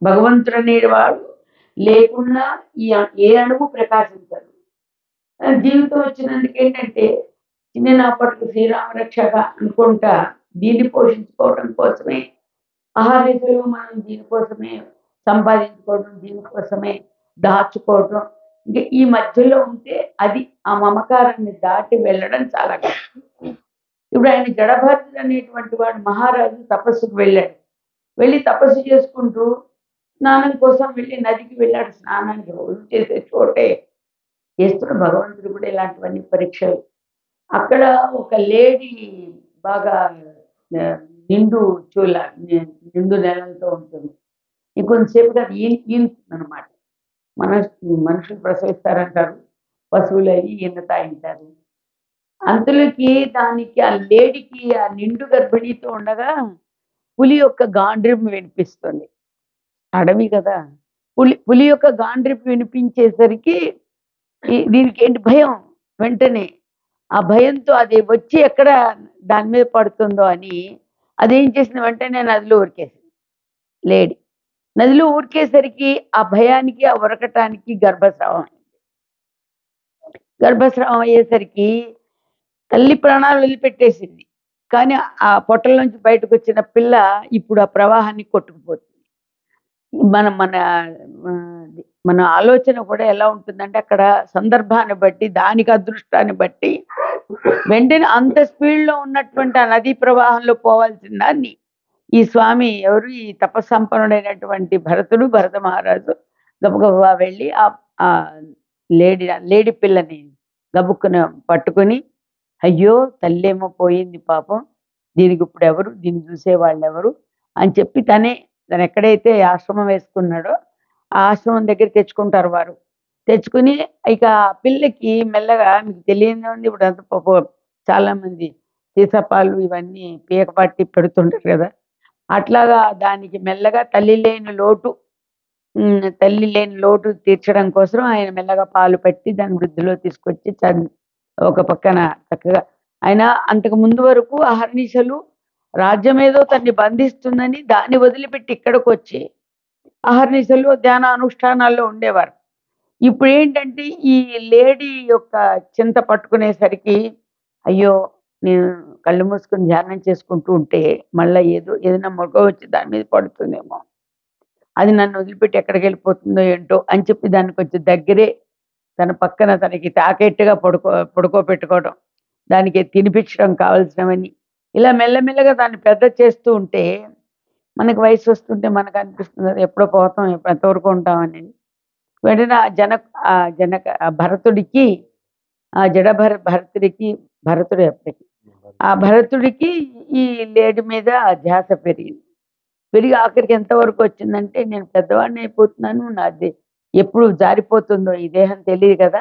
భగవంతుడు అనేవాడు లేకుండా ఈ ఏ అణువు ప్రకాశించదు. జీవితం వచ్చినందుకు ఏంటంటే చిన్ననాప్పటికి శ్రీరామ రక్షగా అనుకుంటా దీన్ని పోషించుకోవడం కోసమే అహర్నిశలు మనం దీనికోసమే సంపాదించుకోవడం, దీనికోసమే దాచుకోవడం. ఇంక ఈ మధ్యలో ఉంటే అది ఆ మమకారాన్ని దాటి వెళ్ళడం చాలా కష్టం. ఇప్పుడు ఆయన జడభరతుడు అనేటువంటి వాడు మహారాజు తపస్సుకు వెళ్ళాడు. వెళ్ళి తపస్సు చేసుకుంటూ స్నానం కోసం వెళ్ళి నదికి వెళ్ళాడు. స్నానానికి రోజు చేసే చోటే చేస్తున్న భగవంతుడు కూడా ఇలాంటివన్నీ పరీక్షలు. అక్కడ ఒక లేడీ బాగా నిండు చూల నిండు నెలలతో ఉంటుంది. ఇంకొంతసేపుగా అది ఈనుతుందనమాట. మన మనుషులు ప్రసవిస్తారంటారు. పశువులు అవి ఈనతా ఉంటారు. అంతలోకి దానికి ఆ లేడీకి ఆ నిండు గర్భిణీతో ఉండగా పులి యొక్క గాండ్రింపు వినిపిస్తుంది. అడవి కదా! పులి యొక్క గాండ్రింపు వినిపించేసరికి దీనికేంటి భయం. వెంటనే ఆ భయంతో అది వచ్చి ఎక్కడ దాని మీద పడుతుందో అని అదేం చేసింది వెంటనే నదిలో ఉరికేసింది లేడీ. నదిలో ఊరికేసరికి ఆ భయానికి, ఆ ఉరకటానికి గర్భస్రావం అయింది. గర్భస్రావం అయ్యేసరికి తల్లి ప్రాణాలు వదిలిపెట్టేసింది. కానీ ఆ పొట్టలోంచి బయటకొచ్చిన పిల్ల ఇప్పుడు ఆ ప్రవాహాన్ని కొట్టుకుపోతుంది. మన మన మన ఆలోచన కూడా ఎలా ఉంటుందంటే అక్కడ సందర్భాన్ని బట్టి, దానికి అదృష్టాన్ని బట్టి వెంటనే అంత స్పీడ్‌లో ఉన్నటువంటి ఆ నదీ ప్రవాహంలో పోవాల్సిన దాన్ని ఈ స్వామి ఎవరు ఈ తపస్సంపన్నుడైనటువంటి భరత మహారాజు గబగబా వెళ్ళి ఆ లేడీ పిల్లని గబుక్కున పట్టుకొని, అయ్యో! తల్లేమో పోయింది పాపం. దీనికి ఇప్పుడెవరు? దీన్ని చూసేవాళ్ళెవరు? అని చెప్పి తనెక్కడైతే ఆశ్రమం వేసుకున్నాడో, ఆ ఆశ్రమం దగ్గరికి తెచ్చుకుంటారు వారు. తెచ్చుకొని ఇక ఆ పిల్లకి మెల్లగా మీకు తెలియనిదేముంది ఇప్పుడంతా పాపం చాలామంది సీసపాలు ఇవన్నీ పీక పట్టి పెడుతుంటారు కదా! అట్లాగా దానికి మెల్లగా తల్లి లేని లోటు తీర్చడం కోసం ఆయన మెల్లగా పాలు పట్టి దాన్ని వృద్ధిలో తీసుకొచ్చి ఒక పక్కన చక్కగా ఆయన అంతకు ముందు వరకు అహర్నిశలు రాజ్యమేదో తన్ని బంధిస్తుందని దాన్ని వదిలిపెట్టి ఇక్కడికొచ్చి అహర్నిశలు ధ్యాన అనుష్ఠానాల్లో ఉండేవారు. ఇప్పుడేంటంటే ఈ లేడీ యొక్క చింత పట్టుకునేసరికి అయ్యో! నేను కళ్ళు మూసుకొని ధ్యానం చేసుకుంటూ ఉంటే మళ్ళా ఏదైనా మగ వచ్చి దాని మీద పడుతుందేమో. అది నన్ను వదిలిపెట్టి ఎక్కడికెళ్ళిపోతుందో ఏంటో అని చెప్పి దాన్ని కొంచెం దగ్గరే తన పక్కన తనకి తాకేట్టుగా పడుకోబెట్టుకోవడం. దానికి తినిపించడం కావాల్సినవన్నీ. ఇలా మెల్లమెల్లగా దాన్ని పెద్ద చేస్తూ ఉంటే మనకి వయసు వస్తుంటే మనకనిపిస్తుంది అది ఎప్పుడో పోతాం ఎంతవరకు ఉంటామని. వెంటనే ఆ భరతుడికి ఆ భరతుడికి భరతుడే అప్పటికి. ఆ భరతుడికి ఈ లేడీ మీద ధ్యాస పెరిగింది. పెరిగి ఆఖరికి ఎంతవరకు వచ్చిందంటే నేను పెద్దవాడిని అయిపోతున్నాను. నాది ఎప్పుడు జారిపోతుందో ఈ దేహం తెలీదు కదా!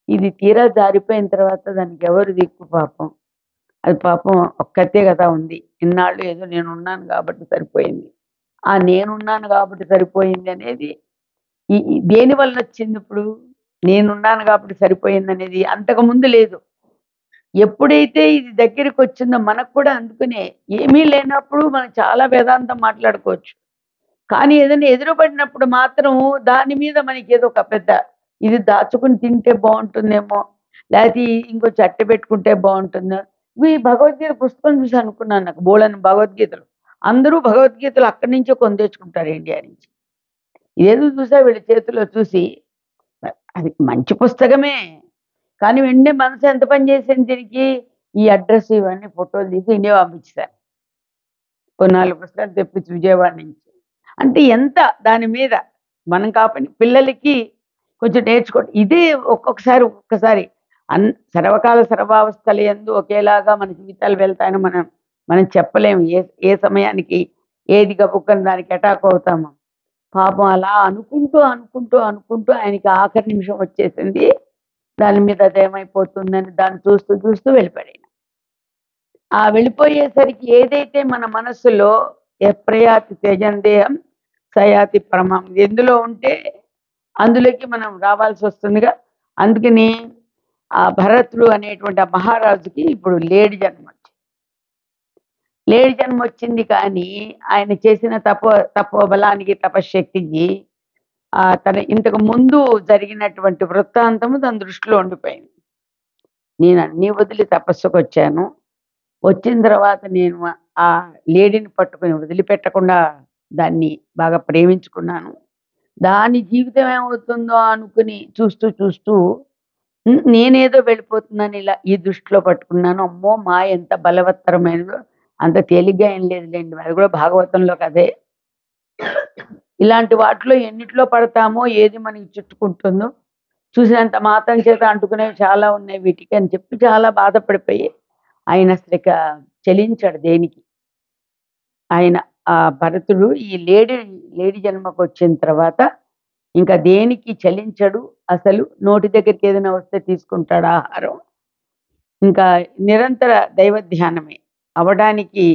ఇది తీరా జారిపోయిన తర్వాత దానికి ఎవరు దిక్కు పాపం. అది పాపం ఒక్కతే కదా ఉంది. ఇన్నాళ్ళు ఏదో నేనున్నాను కాబట్టి సరిపోయింది. ఆ నేనున్నాను కాబట్టి సరిపోయింది అనేది దేని వల్లొచ్చిందిప్పుడు? నేనున్నాను కాబట్టి సరిపోయిందనేది అంతకుముందు లేదు. ఎప్పుడైతే ఇది దగ్గరికొచ్చిందో మనకు కూడా అందుకనే ఏమీ లేనప్పుడు మనం చాలా వేదాంతం మాట్లాడుకోవచ్చు. కానీ ఏదైనా ఎదురుపడినప్పుడు మాత్రం దాని మీద మనకేదో ఒక పెద్ద ఇది దాచుకుని తింటే బావుంటుందేమో, లేతే ఇంకొంచెం అట్ట పెట్టుకుంటే బావుంటుందో. ఈ భగవద్గీత పుస్తకం చూసి అనుకున్నాను నాకు బోలెడన్ని భగవద్గీతలు. అందరూ భగవద్గీతలు అక్కడి నుంచే కొని తెచ్చుకుంటారు ఇండియా నుంచి. ఏదో చూసా వీళ్ళ చేతిలో చూసి అది మంచి పుస్తకమే. కానీ వెంటనే మనసు ఎంత పని చేసింది దీనికి? ఈ అడ్రెస్ ఇవన్నీ ఫోటోలు తీసి ఇండియా పంపించేశారు. ఓ 4 పుస్తకాలు తెప్పించి విజయవాడ నుంచి. అంటే ఎంత దాని మీద మనం కాకపోయినా పిల్లలకి కొంచెం నేర్చుకోండి. ఇదే ఒక్కొక్కసారి సర్వకాల సర్వావస్థలయందు ఒకేలాగా మన జీవితాలు వెళ్తాయని మనం మనం చెప్పలేము. ఏ సమయానికి ఏది గబుక్కని దానికి అటాక్ అవుతామో. పాపం అలా అనుకుంటూ ఆయనకి ఆఖరి నిమిషం వచ్చేసింది. దాని మీద అదేమైపోతుందని దాన్ని చూస్తూ వెళ్ళిపోయాడాయన. ఆ వెళ్ళిపోయేసరికి ఏదైతే మన మనస్సులో ఎప్రయాతి త్యజందేహం సయాతి పరమం ఎందులో ఉంటే అందులోకి మనం రావాల్సొస్తుందిగా. అందుకని ఆ భరతుడు అనేటువంటి ఆ మహారాజుకి ఇప్పుడు లేడి జన్మొచ్చింది. లేడి జన్మ వచ్చింది కానీ ఆయన చేసిన తపోబలానికి తపశ్శక్తికి తన ఇంతకు ముందు జరిగినటువంటి వృత్తాంతము తన దృష్టిలో ఉండిపోయింది. నేను అన్నీ వదిలి తపస్సుకు వచ్చాను. వచ్చిన తర్వాత నేను ఆ లేడీని పట్టుకొని వదిలిపెట్టకుండా దాన్ని బాగా ప్రేమించుకున్నాను. దాని జీవితం ఏమవుతుందో అనుకుని చూస్తూ చూస్తూ నేనేదో వెళ్ళిపోతున్నాను ఇలా ఈ దృష్టిలో పట్టుకున్నాను. అమ్మో మాయ ఎంత బలవత్తరమైనదో అంత తేలిగ్గా ఏం లేదులేండి. అది కూడా భాగవతంలో కదే. ఇలాంటి వాటిలో ఎన్నిట్లో పడతామో ఏది మనకి చుట్టుకుంటుందో చూసినంత మాత్రం చేత అంటుకునేవి చాలా ఉన్నాయి వీటికి అని చెప్పి చాలా బాధపడిపోయి ఆయన అసలు ఇక చలించాడు దేనికి. ఆయన ఆ భరతుడు ఈ లేడీ జన్మకు వచ్చిన తర్వాత ఇంకా దేనికి చలించడు. అసలు నోటి దగ్గరికి ఏదైనా వస్తే తీసుకుంటాడు ఆహారం. ఇంకా నిరంతర దైవ ధ్యానమే అవడానికి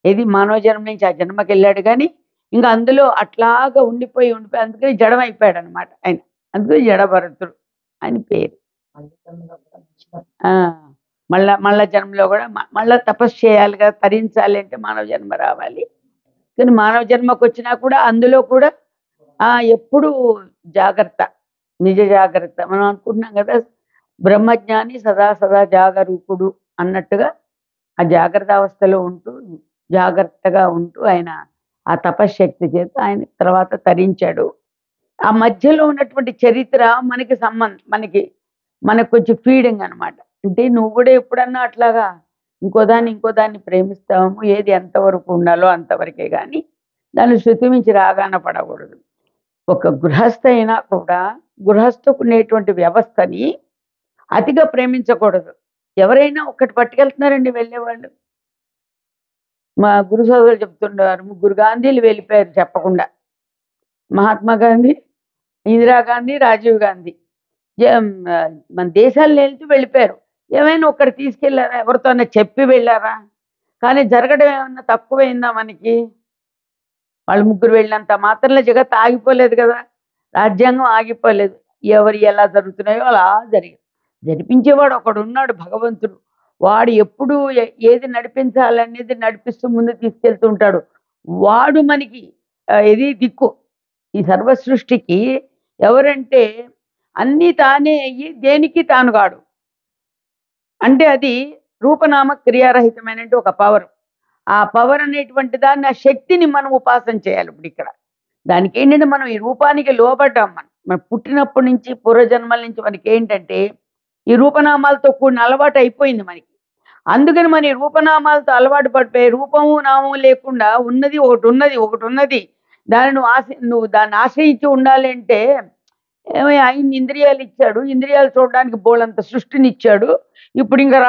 ఏది మానవ జన్మ నుంచి ఆ జన్మకి వెళ్ళాడు కానీ ఇంకా అందులో అట్లాగా ఉండిపోయి అందుకని జడం అయిపోయాడు అనమాట ఆయన. అందుకని జడభరతుడు అని పేరు. మళ్ళా జన్మలో కూడా మళ్ళా తపస్సు చేయాలి కదా, తరించాలి అంటే మానవ జన్మ రావాలి. కానీ మానవ జన్మకు వచ్చినా కూడా అందులో కూడా ఎప్పుడు జాగ్రత్త, నిజ జాగ్రత్త. మనం అనుకుంటున్నాం కదా బ్రహ్మజ్ఞాని సదా సదా జాగరూకుడు అన్నట్టుగా ఆ జాగ్రత్త అవస్థలో ఉంటూ జాగ్రత్తగా ఉంటూ ఆయన ఆ తపశ్శక్తి చేత ఆయన తర్వాత తరించాడు. ఆ మధ్యలో ఉన్నటువంటి చరిత్ర మనకి మనకు కొంచెం ఫీడింగ్ అనమాట. అంటే నువ్వు కూడా ఎప్పుడన్నా అట్లాగా ఇంకో దాన్ని ప్రేమిస్తాము, ఏది ఎంతవరకు ఉండాలో అంతవరకే కానీ దాన్ని శృతి మించి రాగాన పడకూడదు. ఒక గృహస్థ అయినా కూడా గృహస్థకు ఉండేటువంటి వ్యవస్థని అతిగా ప్రేమించకూడదు. ఎవరైనా ఒక్కటి పట్టుకెళ్తున్నారండి వెళ్ళేవాళ్ళు. మా గురు సోదరులు చెప్తుండేవారు, 3 గాంధీలు వెళ్ళిపోయారు చెప్పకుండా. మహాత్మా గాంధీ, ఇందిరాగాంధీ, రాజీవ్ గాంధీ. మన దేశాల్లో వెళ్తూ వెళ్ళిపోయారు. ఏమైనా ఒక్కటి తీసుకెళ్లారా? ఎవరితోనే చెప్పి వెళ్ళారా? కానీ జరగడం ఏమన్నా తక్కువైందా మనకి? వాళ్ళు 3 వెళ్ళినంత మాత్రంలో జగత్ ఆగిపోలేదు కదా, రాజ్యాంగం ఆగిపోలేదు. ఎవరు ఎలా జరుగుతున్నాయో అలా జరిపించేవాడు ఒకడు ఉన్నాడు భగవంతుడు. వాడు ఎప్పుడు ఏది నడిపించాలనేది నడిపిస్తూ ముందు తీసుకెళ్తూ ఉంటాడు. వాడు మనకి ఇది దిక్కు ఈ సర్వ సృష్టికి. ఎవరంటే అన్నీ తానే అయ్యి దేనికి తాను కాడు. అంటే అది రూపనామ క్రియారహితమైన ఒక పవర్. ఆ పవర్ అనేటువంటి దాన్ని, ఆ శక్తిని మనం ఉపాసన చేయాలి. ఇప్పుడు ఇక్కడ దానికి ఏంటంటే మనం ఈ రూపానికి లోబడ్డాం. మనం పుట్టినప్పటి నుంచి పూర్వజన్మల నుంచి మనకి ఏంటంటే ఈ రూపనామాలతో కూడిన అలవాటు అయిపోయింది మనకి. అందుకని మన ఈ రూపనామాలతో అలవాటు పడిపోయి రూపము నామము లేకుండా ఒకటి ఉన్నది దాన్ని నువ్వు దాన్ని ఆశ్రయించి ఉండాలి అంటే ఆయన ఇంద్రియాలు ఇచ్చాడు. ఇంద్రియాలు చూడడానికి బోళ్ళంత సృష్టిని ఇచ్చాడు. ఇప్పుడు ఇంకా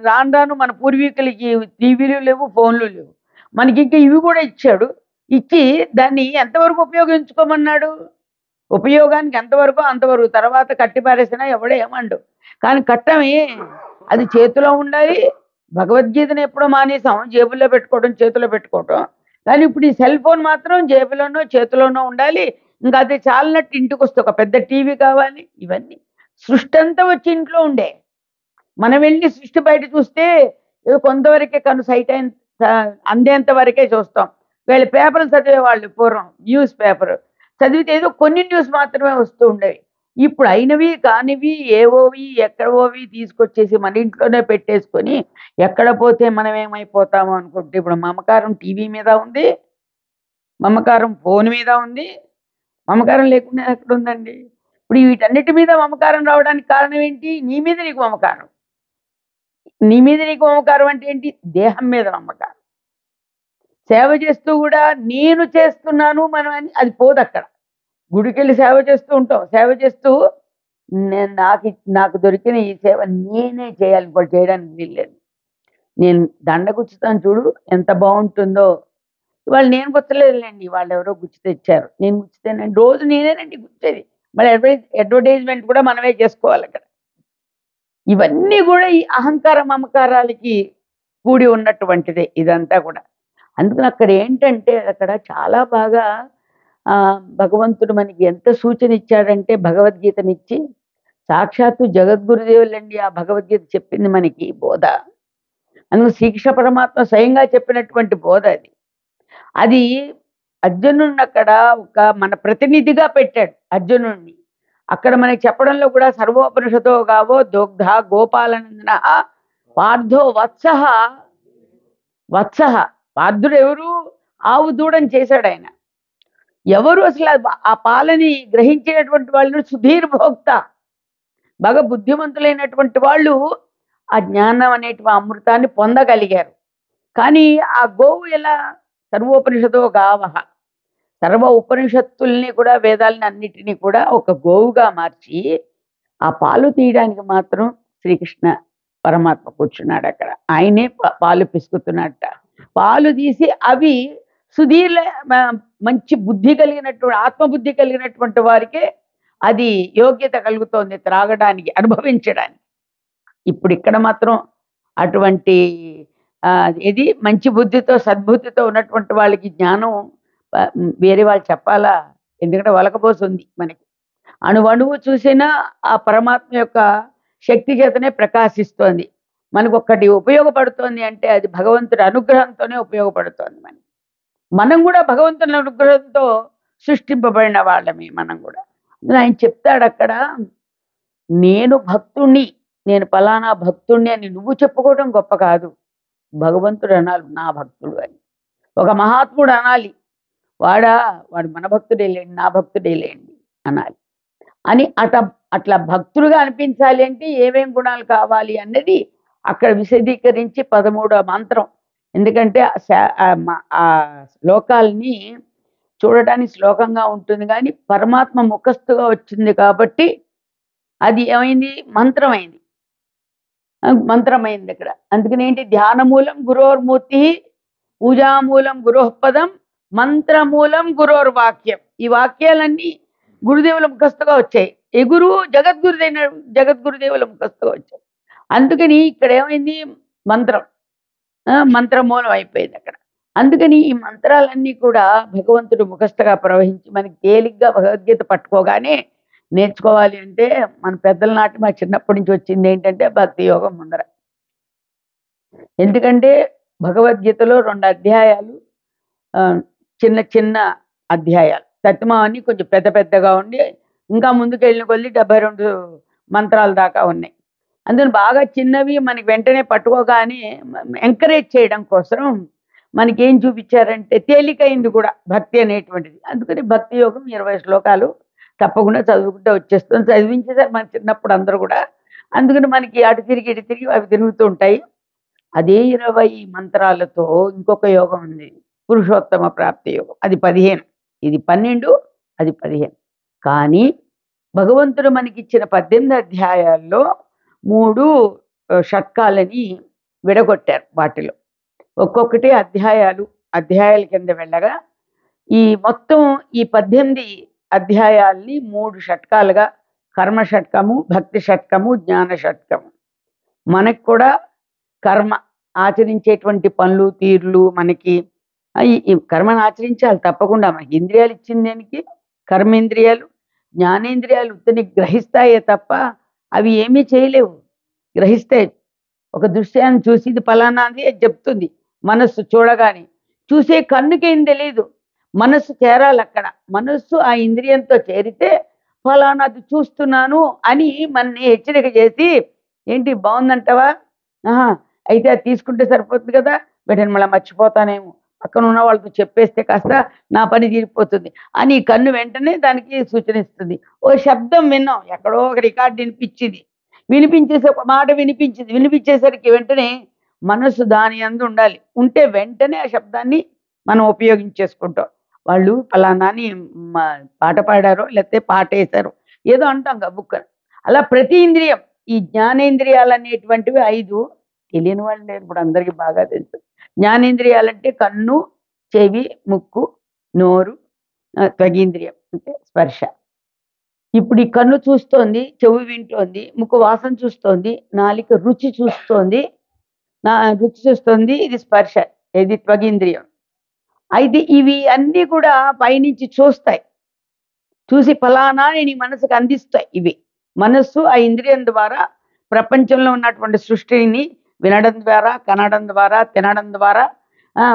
రాను మన పూర్వీకులకి టీవీలు లేవు, ఫోన్లు లేవు. మనకి ఇంకా ఇవి కూడా ఇచ్చాడు. ఇచ్చి దాన్ని ఎంతవరకు ఉపయోగించుకోమన్నాడు? ఉపయోగానికి ఎంతవరకు అంతవరకు, తర్వాత కట్టిపారేసినా ఎవడేమండు. కానీ కట్టమే అది చేతిలో ఉండాలి. భగవద్గీతను ఎప్పుడో మానేసాం, జేబుల్లో పెట్టుకోవడం, చేతిలో పెట్టుకోవటం. కానీ ఇప్పుడు ఈ సెల్ ఫోన్ మాత్రం జేబులోనో చేతిలోనో ఉండాలి. ఇంకా అది చాలినట్టు ఇంటికి వస్తే ఒక పెద్ద టీవీ కావాలి. ఇవన్నీ సృష్టి అంతా వచ్చి ఇంట్లో ఉండే. మనం వెళ్ళి సృష్టి బయట చూస్తే ఏదో కొంతవరకే సైట్ అందేంత వరకే చూస్తాం. వీళ్ళు పేపర్లు చదివేవాళ్ళు పూర్వం న్యూస్ పేపర్ చదివితే ఏదో కొన్ని న్యూస్ మాత్రమే వస్తూ ఉండేవి. ఇప్పుడు అయినవి కానివి ఏవోవి ఎక్కడోవి తీసుకొచ్చేసి మన ఇంట్లోనే పెట్టేసుకొని ఎక్కడ పోతే మనం ఏమైపోతామో అనుకుంటే ఇప్పుడు మమకారం టీవీ మీద ఉంది, మమకారం ఫోన్ మీద ఉంది. మమకారం లేకుండా ఎక్కడ ఉందండి? ఇప్పుడు వీటన్నిటి మీద మమకారం రావడానికి కారణం ఏంటి? నీ మీద నీకు మమకారం. నీ మీద నీకు మమకారం అంటే ఏంటి? దేహం మీద మమకారం. సేవ చేస్తూ కూడా నేను చేస్తున్నాను మనం అని అది పోదు అక్కడ. గుడికెళ్ళి సేవ చేస్తూ ఉంటాం. సేవ చేస్తూ నాకు దొరికిన ఈ సేవ నేనే చేయాలి, ఇంకోటి చేయడానికి వీల్లేదు. నేను దండ గుచ్చుతాను చూడు ఎంత బాగుంటుందో. ఇవాళ నేను గుచ్చలేదులేండి, వాళ్ళు ఎవరో గుచ్చి తెచ్చారు. నేను గుచ్చితేనండి రోజు నేనేనండి గుచ్చేది. మళ్ళీ అడ్వర్టైజ్మెంట్ కూడా మనమే చేసుకోవాలి అక్కడ. ఇవన్నీ కూడా ఈ అహంకార మమకారాలకి కూడి ఉన్నటువంటిదే ఇదంతా కూడా. అందుకని అక్కడ ఏంటంటే అక్కడ చాలా బాగా భగవంతుడు మనకి ఎంత సూచన ఇచ్చాడంటే భగవద్గీతనిచ్చి సాక్షాత్తు జగద్గురుదేవులండి ఆ భగవద్గీత చెప్పింది మనకి బోధ. అందుకు శ్రీకృష్ణ పరమాత్మ స్వయంగా చెప్పినటువంటి బోధ అది. అది అర్జునుడిని అక్కడ ఒక మన ప్రతినిధిగా పెట్టాడు అర్జునుడిని. అక్కడ మనకి చెప్పడంలో కూడా సర్వోపనిషతో గావో దోగ్ధ గోపాలనందన పార్థో వత్సః. వత్సః పార్థుడు ఎవరు? ఆవు దూడని చేశాడు ఆయన. ఎవరు అసలు ఆ పాలని గ్రహించేటటువంటి వాళ్ళు? సుధీర్ భోక్త, బాగా బుద్ధిమంతులైనటువంటి వాళ్ళు ఆ జ్ఞానం అనేటువంటి అమృతాన్ని పొందగలిగారు. కానీ ఆ గోవు ఎలా? సర్వోపనిషదో గావః, సర్వ ఉపనిషత్తుల్ని కూడా వేదాలని అన్నిటినీ కూడా ఒక గోవుగా మార్చి ఆ పాలు తీయడానికి మాత్రం శ్రీకృష్ణ పరమాత్మ కూర్చున్నాడు అక్కడ. ఆయనే పాలు పిసుకుతున్నట్ట. పాలు తీసి అవి సుధీర్ల మంచి బుద్ధి కలిగినటువంటి ఆత్మబుద్ధి కలిగినటువంటి వారికే అది యోగ్యత కలుగుతోంది త్రాగడానికి, అనుభవించడానికి. ఇప్పుడు ఇక్కడ మాత్రం అటువంటి ఇది మంచి బుద్ధితో సద్బుద్ధితో ఉన్నటువంటి వాళ్ళకి జ్ఞానం వేరే వాళ్ళు చెప్పాలా? ఎందుకంటే వలకపోతుంది మనకి. అణువణువు చూసినా ఆ పరమాత్మ యొక్క శక్తి చేతనే ప్రకాశిస్తోంది. మనకు ఒక్కటి ఉపయోగపడుతోంది అంటే అది భగవంతుడి అనుగ్రహంతోనే ఉపయోగపడుతోంది మనకి. మనం కూడా భగవంతుని అనుగ్రహంతో సృష్టింపబడిన వాళ్ళమే మనం కూడా. ఆయన చెప్తాడు అక్కడ, నేను భక్తుణ్ణి, నేను పలానా భక్తుణ్ణి అని నువ్వు చెప్పుకోవడం గొప్ప కాదు, భగవంతుడు అనాలి నా భక్తుడు అని. ఒక మహాత్ముడు అనాలి, వాడు మన భక్తుడే లేండి, నా భక్తుడే లేండి అనాలి అని. అట్లా భక్తుడుగా అనిపించాలి అంటే ఏమేం గుణాలు కావాలి అన్నది అక్కడ విశదీకరించి 13వ మంత్రం. ఎందుకంటే ఆ శ్లోకాల్ని చూడటానికి శ్లోకంగా ఉంటుంది కానీ పరమాత్మ ముఖస్థుగా వచ్చింది కాబట్టి అది ఏమైంది? మంత్రమైంది. మంత్రమైంది అక్కడ. అందుకని ఏంటి? ధ్యానమూలం గురోర్మూర్తి, పూజామూలం గురోపదం, మంత్రమూలం గురోర్వాక్యం. ఈ వాక్యాలన్నీ గురుదేవుల ముఖస్థుగా వచ్చాయి. ఏ గురువు? జగద్గురుదేవుల ముఖస్థుగా వచ్చాయి. అందుకని ఇక్కడ ఏమైంది? మంత్రం, మంత్రమూలం అయిపోయింది అక్కడ. అందుకని ఈ మంత్రాలన్నీ కూడా భగవంతుడు ముఖస్థగా ప్రవహించి మనకి తేలిగ్గా భగవద్గీత పట్టుకోగానే నేర్చుకోవాలి అంటే మన పెద్దల నాటి మా చిన్నప్పటి నుంచి వచ్చింది ఏంటంటే భక్తి యోగం ముందర. ఎందుకంటే భగవద్గీతలో 2 అధ్యాయాలు చిన్న చిన్న అధ్యాయాలు, తత్వమని కొంచెం పెద్ద పెద్దగా ఉండి ఇంకా ముందుకు వెళ్ళిన కొద్ది 72 మంత్రాల దాకా ఉన్నాయి. అందుకని బాగా చిన్నవి మనకి వెంటనే పట్టుకోగానే ఎంకరేజ్ చేయడం కోసం మనకి ఏం చూపించారంటే తేలికైంది కూడా భక్తి అనేటువంటిది. అందుకని భక్తి యోగం 20 శ్లోకాలు తప్పకుండా చదువుకుంటే వచ్చేస్తుంది. చదివించేసారు మన చిన్నప్పుడు అందరూ కూడా. అందుకని మనకి అటు తిరిగి ఇటు తిరిగి అవి తిరుగుతూ ఉంటాయి. అదే 20 మంత్రాలతో ఇంకొక యోగం ఉంది, పురుషోత్తమ ప్రాప్తి యోగం. అది 15, ఇది 12, అది 15. కానీ భగవంతుడు మనకిచ్చిన 18 అధ్యాయాల్లో 3 షట్కాలని విడగొట్టారు. వాటిలో ఒక్కొక్కటి అధ్యాయాల కింద వెళ్ళగా ఈ మొత్తం ఈ 18 అధ్యాయాల్ని 3 షట్కాలుగా, కర్మ షట్కము, భక్తి షట్కము, జ్ఞాన షట్కము. మనకు కూడా కర్మ ఆచరించేటువంటి పనులు తీరులు మనకి ఈ కర్మను ఆచరించాలి తప్పకుండా. మనకి ఇంద్రియాలు ఇచ్చింది దేనికి? కర్మేంద్రియాలు. జ్ఞానేంద్రియాలు ఉత్తని గ్రహిస్తాయే తప్ప అవి ఏమీ చేయలేవు. గ్రహిస్తాయి. ఒక దృశ్యాన్ని చూసి ఇది ఫలానాది అని చెప్తుంది మనస్సు చూడగానే. చూసే కన్నుకేం తెలియదు, మనస్సు చేరాలి అక్కడ. మనస్సు ఆ ఇంద్రియంతో చేరితే ఫలానాది చూస్తున్నాను అని మనని హెచ్చరిక చేసి, ఏంటి బాగుందంటావా? అయితే అది తీసుకుంటే సరిపోతుంది కదా, వెంటనే మళ్ళీ మర్చిపోతానేమో, పక్కన ఉన్న వాళ్ళతో చెప్పేస్తే కాస్త నా పని తీరిపోతుంది అని కన్ను వెంటనే దానికి సూచన ఇస్తుంది. ఓ శబ్దం విన్నాం, ఎక్కడో ఒక రికార్డు వినిపించేసి ఒక మాట వినిపించేసరికి వెంటనే మనస్సు దాని యందు ఉండాలి. ఉంటే వెంటనే ఆ శబ్దాన్ని మనం ఉపయోగించేసుకుంటాం. వాళ్ళు ఫలానాని పాట పాడారో లేకపోతే పాట వేశారో ఏదో అంటాం గబుక్క. అలా ప్రతి ఇంద్రియం, ఈ జ్ఞానేంద్రియాలు అనేటువంటివి 5. తెలియని వాళ్ళు లేరు, ఇప్పుడు అందరికీ బాగా తెలుసు. జ్ఞానేంద్రియాలంటే కన్ను, చెవి, ముక్కు, నోరు, త్వగీంద్రియం అంటే స్పర్శ. ఇప్పుడు ఈ కన్ను చూస్తోంది, చెవి వింటోంది, ముక్కు వాసన చూస్తోంది, నాలిక రుచి చూస్తోంది, ఇది స్పర్శ, ఇది త్వగీంద్రియం. అయితే ఇవి అన్నీ కూడా పైనుంచి చూస్తాయి. చూసి ఫలానా నీ మనసుకు అందిస్తాయి. ఇవి మనస్సు ఆ ఇంద్రియం ద్వారా ప్రపంచంలో ఉన్నటువంటి సృష్టిని వినడం ద్వారా, కనడం ద్వారా, తినడం ద్వారా,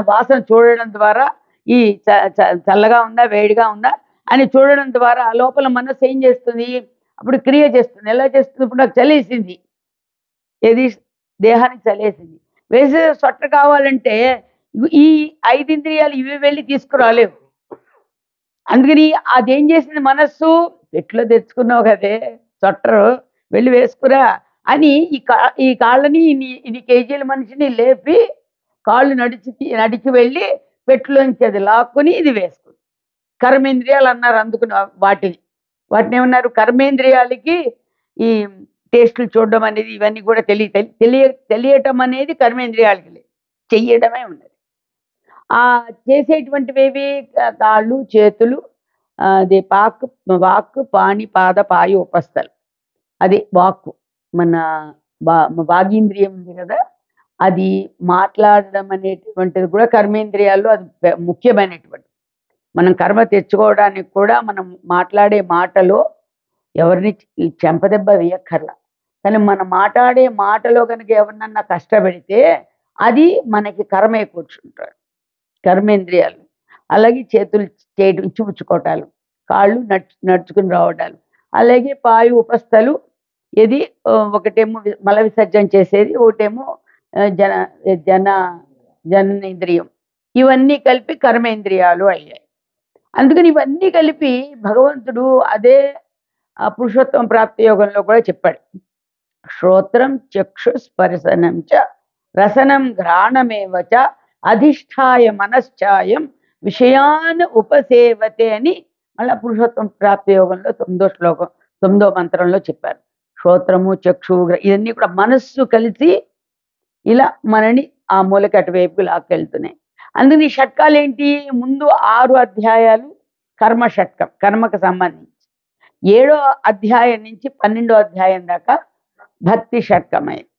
వాసన చూడడం ద్వారా, ఈ చల్లగా ఉందా, వేడిగా ఉందా అని చూడడం ద్వారా లోపల మనస్సు ఏం చేస్తుంది, అప్పుడు క్రియ చేస్తుంది. ఎలా చేస్తుంది? ఇప్పుడు నాకు చలేసింది, ఏది దేహానికి చలేసింది, వేసే సొట్ట కావాలంటే ఈ 5 ఇంద్రియాలు ఇవి వెళ్ళి తీసుకురాలేవు. అందుకని అదేం చేసింది మనస్సు, ఎట్లో తెచ్చుకున్నావు కదే సొట్టరు, వెళ్ళి వేసుకురా అని ఈ కాళ్ళని ఇన్ని కేజీల మనిషిని లేపి కాళ్ళు నడిచి వెళ్ళి పెట్టులోంచి అది లాక్కుని ఇది వేసుకుంది. కర్మేంద్రియాలు అన్నారు అందుకుని వాటిని ఏమన్నారు, కర్మేంద్రియాలకి ఈ టేస్టులు చూడడం అనేది ఇవన్నీ కూడా తెలియటం అనేది కర్మేంద్రియాలకి లేదు, చెయ్యడమే ఉన్నది. ఆ చేసేటువంటివి కాళ్ళు, చేతులు, అది వాక్కు, పాణి, పాద, పాయు, ఉపస్థలు. అది వాక్కు, మన వాగీంద్రియం ఉంది కదా, అది మాట్లాడడం అనేటువంటిది కూడా కర్మేంద్రియాల్లో అది ముఖ్యమైనటువంటి. మనం కర్మ తెచ్చుకోవడానికి కూడా మనం మాట్లాడే మాటలో ఎవరిని చెంపదెబ్బ వేయక్కర్లా, కానీ మనం మాట్లాడే మాటలో కనుక ఎవరినన్నా కష్టపెడితే అది మనకి కర్మే కూర్చుంటారు, కర్మేంద్రియాలు. అలాగే చేతులు చేయడం, ఇచ్చిపుచ్చుకోవటాలు, కాళ్ళు నడుచుకుని రావటాలు, అలాగే పాయు, ఉపస్థలు. ఇది ఒకటేమో మల విసర్జన చేసేది, ఒకటేమో జన జన జననేంద్రియం. ఇవన్నీ కలిపి కర్మేంద్రియాలు అయ్యాయి. అందుకని ఇవన్నీ కలిపి భగవంతుడు అదే పురుషోత్తమ ప్రాప్తి యోగంలో కూడా చెప్పాడు. శ్రోత్రం చక్షు స్పర్శనం చ రసనం ఘ్రాణమేవచ అధిష్టాయ మనశ్చాయం విషయాన్ ఉపసేవతే అని మళ్ళీ పురుషోత్తమ ప్రాప్తి యోగంలో 9వ శ్లోకం 9వ మంత్రంలో చెప్పారు. శ్రోత్రము, చక్షు, ఇవన్నీ కూడా మనస్సు కలిసి ఇలా మనని ఆ మూలకి అటువైపు లాక్కెళ్తున్నాయి. అందుకని ఈ షట్కాలు ఏంటి, ముందు 6 అధ్యాయాలు కర్మ షట్కం, కర్మకు సంబంధించి. 7వ అధ్యాయం నుంచి 12వ అధ్యాయం దాకా భక్తి షట్కమైంది.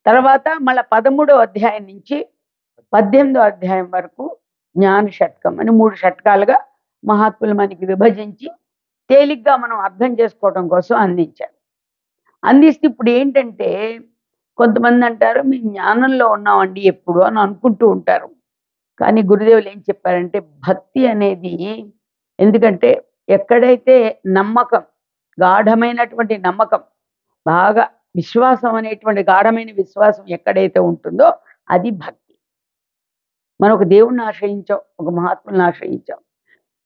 తర్వాత మళ్ళీ 13వ అధ్యాయం నుంచి 18వ అధ్యాయం వరకు జ్ఞాన షట్కం అని 3 షట్కాలుగా మహాత్ములు మనకి విభజించి తేలిగ్గా మనం అర్థం చేసుకోవడం కోసం అందించారు. అందిస్తే ఇప్పుడు ఏంటంటే కొంతమంది అంటారు మేము జ్ఞానంలో ఉన్నామండి ఎప్పుడు అని అనుకుంటూ ఉంటారు. కానీ గురుదేవులు ఏం చెప్పారంటే భక్తి అనేది, ఎందుకంటే ఎక్కడైతే నమ్మకం, గాఢమైనటువంటి నమ్మకం, బాగా విశ్వాసం అనేటువంటి గాఢమైన విశ్వాసం ఎక్కడైతే ఉంటుందో అది భక్తి. మనం ఒక దేవుణ్ణి ఆశ్రయించాం, ఒక మహాత్ముని ఆశ్రయించాం,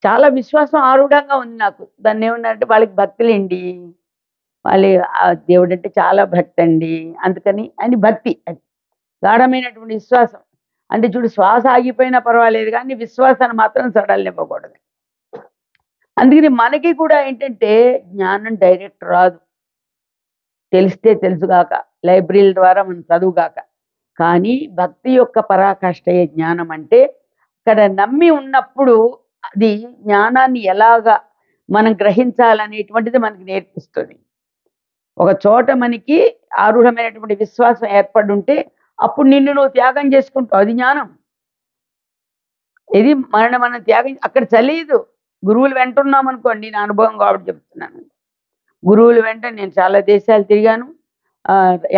చాలా విశ్వాసం ఆరూఢంగా ఉంది నాకు, దాన్ని ఏమన్నారంటే వాళ్ళకి భక్తులేండి, వాళ్ళ దేవుడు అంటే చాలా భక్తి అండి, అందుకని అని భక్తి. అది గాఢమైనటువంటి విశ్వాసం. అంటే చూడు, శ్వాస ఆగిపోయినా పర్వాలేదు కానీ విశ్వాసాన్ని మాత్రం సడలినివ్వకూడదు. అందుకని మనకి కూడా ఏంటంటే జ్ఞానం డైరెక్ట్ రాదు, తెలిస్తే తెలుసుగాక, లైబ్రరీల ద్వారా మనం చదువుగాక. కానీ భక్తి యొక్క పరాకాష్ఠయే జ్ఞానం. అంటే ఇక్కడ నమ్మి ఉన్నప్పుడు అది జ్ఞానాన్ని ఎలాగా మనం గ్రహించాలనేటువంటిది మనకి నేర్పిస్తుంది. ఒక చోట మనకి ఆరూఢమైనటువంటి విశ్వాసం ఏర్పడి ఉంటే అప్పుడు నిన్ను నువ్వు త్యాగం చేసుకుంటావు, అది జ్ఞానం. ఇది మనం త్యాగం అక్కడ తెలియదు. గురువులు వెంట ఉన్నాం అనుకోండి, నా అనుభవం కాబట్టి చెప్తున్నాను. గురువులు వెంట నేను చాలా దేశాలు తిరిగాను,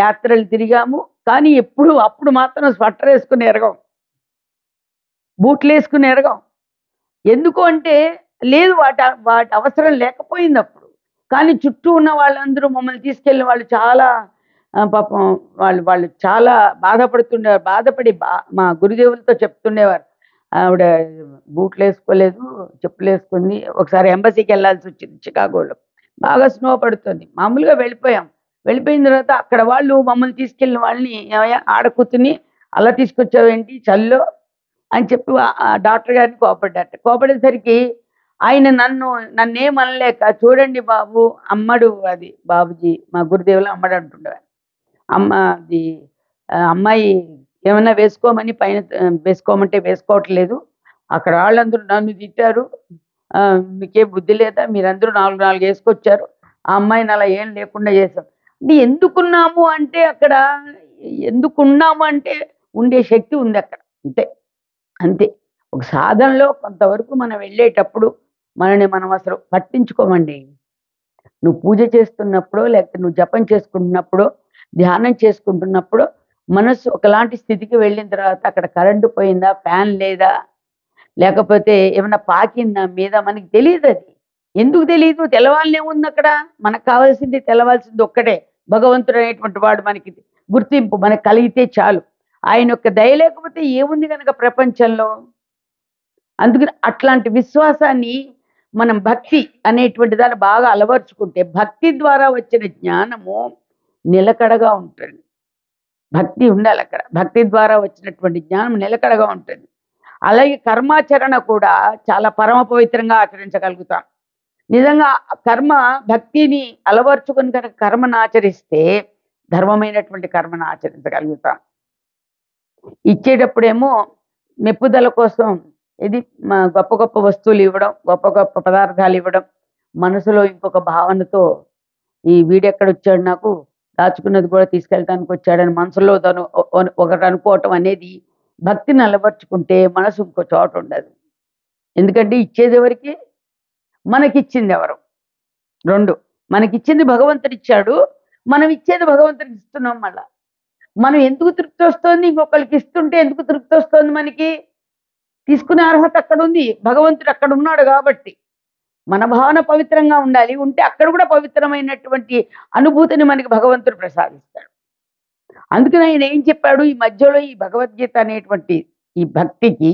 యాత్రలు తిరిగాము, కానీ అప్పుడు మాత్రం స్వెటర్ వేసుకుని ఎరగం, బూట్లు వేసుకుని ఎరగం. ఎందుకు అంటే లేదు, వాటి అవసరం లేకపోయింది అప్పుడు. కానీ చుట్టూ ఉన్న వాళ్ళందరూ మమ్మల్ని తీసుకెళ్ళిన వాళ్ళు చాలా పాపం వాళ్ళు చాలా బాధపడి మా గురుదేవులతో చెప్తుండేవారు, ఆవిడ బూట్లు వేసుకోలేదు, చెప్పులు వేసుకుంది. ఒకసారి ఎంబసీకి వెళ్ళాల్సి వచ్చింది చికాగోలో, బాగా స్నో పడుతుంది, మామూలుగా వెళ్ళిపోయిన తర్వాత అక్కడ వాళ్ళు మమ్మల్ని తీసుకెళ్ళిన వాళ్ళని ఆడ కూర్చుని అలా తీసుకొచ్చావేంటి చల్లో అని చెప్పి డాక్టర్ గారిని కోపడేసరికి ఆయన నన్నేం అనలేక, చూడండి బాబు, అమ్మడు, అది బాబుజీ మా గురుదేవులు అమ్మడు అంటుండేవారు, అమ్మాయి ఏమన్నా వేసుకోమని పైన వేసుకోమంటే వేసుకోవట్లేదు, అక్కడ వాళ్ళందరూ నన్ను తిట్టారు, మీకే బుద్ధి లేదా, మీరందరూ 4 వేసుకొచ్చారు, ఆ అమ్మాయిని అలా ఏం లేకుండా చేశాం. అంటే ఎందుకున్నాము అంటే ఉండే శక్తి ఉంది అక్కడ, అంతే. ఒక సాధనలో కొంతవరకు మనం వెళ్ళేటప్పుడు మనం అసలు పట్టించుకోమండి. నువ్వు పూజ చేస్తున్నప్పుడు, లేకపోతే నువ్వు జపం చేసుకుంటున్నప్పుడు, ధ్యానం చేసుకుంటున్నప్పుడు మనస్సు ఒకలాంటి స్థితికి వెళ్ళిన తర్వాత అక్కడ కరెంటు పోయిందా, ఫ్యాన్ లేదా, లేకపోతే ఏమన్నా పాకిందా మీద మనకి తెలియదు అది. ఎందుకు తెలీదు? తెలవాలనేముంది అక్కడ? మనకు కావాల్సింది తెలవాల్సింది ఒక్కటే. భగవంతుడు అనేటువంటి వాడు మనకి గుర్తింపు మనకు కలిగితే చాలు. ఆయన యొక్క దయ లేకపోతే ఏముంది గనక ప్రపంచంలో? అందుకని అట్లాంటి విశ్వాసాన్ని మనం భక్తి అనేటువంటి దాన్ని బాగా అలవర్చుకుంటే భక్తి ద్వారా వచ్చిన జ్ఞానము నిలకడగా ఉంటుంది. భక్తి ఉండాలి అక్కడ. భక్తి ద్వారా వచ్చినటువంటి జ్ఞానం నిలకడగా ఉంటుంది. అలాగే కర్మాచరణ కూడా చాలా పరమ పవిత్రంగా ఆచరించగలుగుతాం. నిజంగా కర్మ భక్తిని అలవర్చుకుని కనుక కర్మను ఆచరిస్తే ధర్మమైనటువంటి కర్మను ఆచరించగలుగుతాం. ఇచ్చేటప్పుడేమో మెప్పుదల కోసం ఇది గొప్ప గొప్ప వస్తువులు ఇవ్వడం, గొప్ప గొప్ప పదార్థాలు ఇవ్వడం, మనసులో ఇంకొక భావనతో ఈ వీడెక్కడొచ్చాడు నాకు దాచుకున్నది కూడా తీసుకెళ్ళటానికి వచ్చాడని మనసులో తను ఒకటి అనుకోవటం అనేది భక్తిని అలవర్చుకుంటే మనసు ఇంకో చోట ఉండదు. ఎందుకంటే ఇచ్చేది ఎవరికి? మనకిచ్చింది ఎవరు? 2 మనకిచ్చింది భగవంతుడు ఇచ్చాడు. మనం ఇచ్చేది భగవంతుడికి ఇస్తున్నాం మళ్ళా. మనం ఎందుకు తృప్తి వస్తుంది? ఇంకొకరికి ఇస్తుంటే ఎందుకు తృప్తి వస్తుంది మనకి? తీసుకునే అర్హత అక్కడ ఉంది. భగవంతుడు అక్కడ ఉన్నాడు కాబట్టి. మన భావన పవిత్రంగా ఉండాలి. ఉంటే అక్కడ కూడా పవిత్రమైనటువంటి అనుభూతిని మనకి భగవంతుడు ప్రసాదిస్తాడు. అందుకని ఆయన ఏం చెప్పాడు ఈ మధ్యలో ఈ భగవద్గీత అనేటువంటి ఈ భక్తికి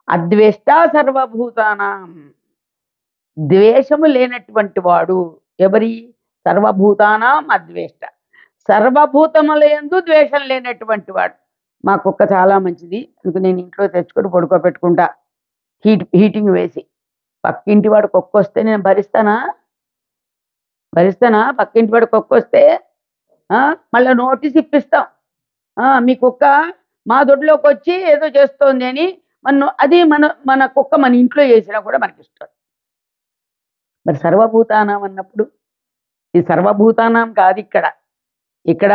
అద్వేష్ట సర్వభూతానాం, ద్వేషము లేనటువంటి వాడు ఎవరి? సర్వభూతానాం అద్వేష్ట, సర్వభూతములందు ద్వేషం లేనటువంటి వాడు. మా కుక్క చాలా మంచిది, అందుకు నేను ఇంట్లో తెచ్చుకొని పడుకోబెట్టుకుంటా హీటింగ్ వేసి. పక్కింటి వాడు కుక్క వస్తే నేను భరిస్తానా? పక్కింటి వాడు కుక్క వస్తే మళ్ళీ నోటీస్ ఇప్పిస్తాం. మీ కుక్క మా దొడ్లోకి వచ్చి ఏదో చేస్తోంది అని అది మన కుక్క మన ఇంట్లో చేసినా కూడా మనకి ఇష్టం. మరి సర్వభూతానం అన్నప్పుడు ఈ సర్వభూతానం కాదు ఇక్కడ. ఇక్కడ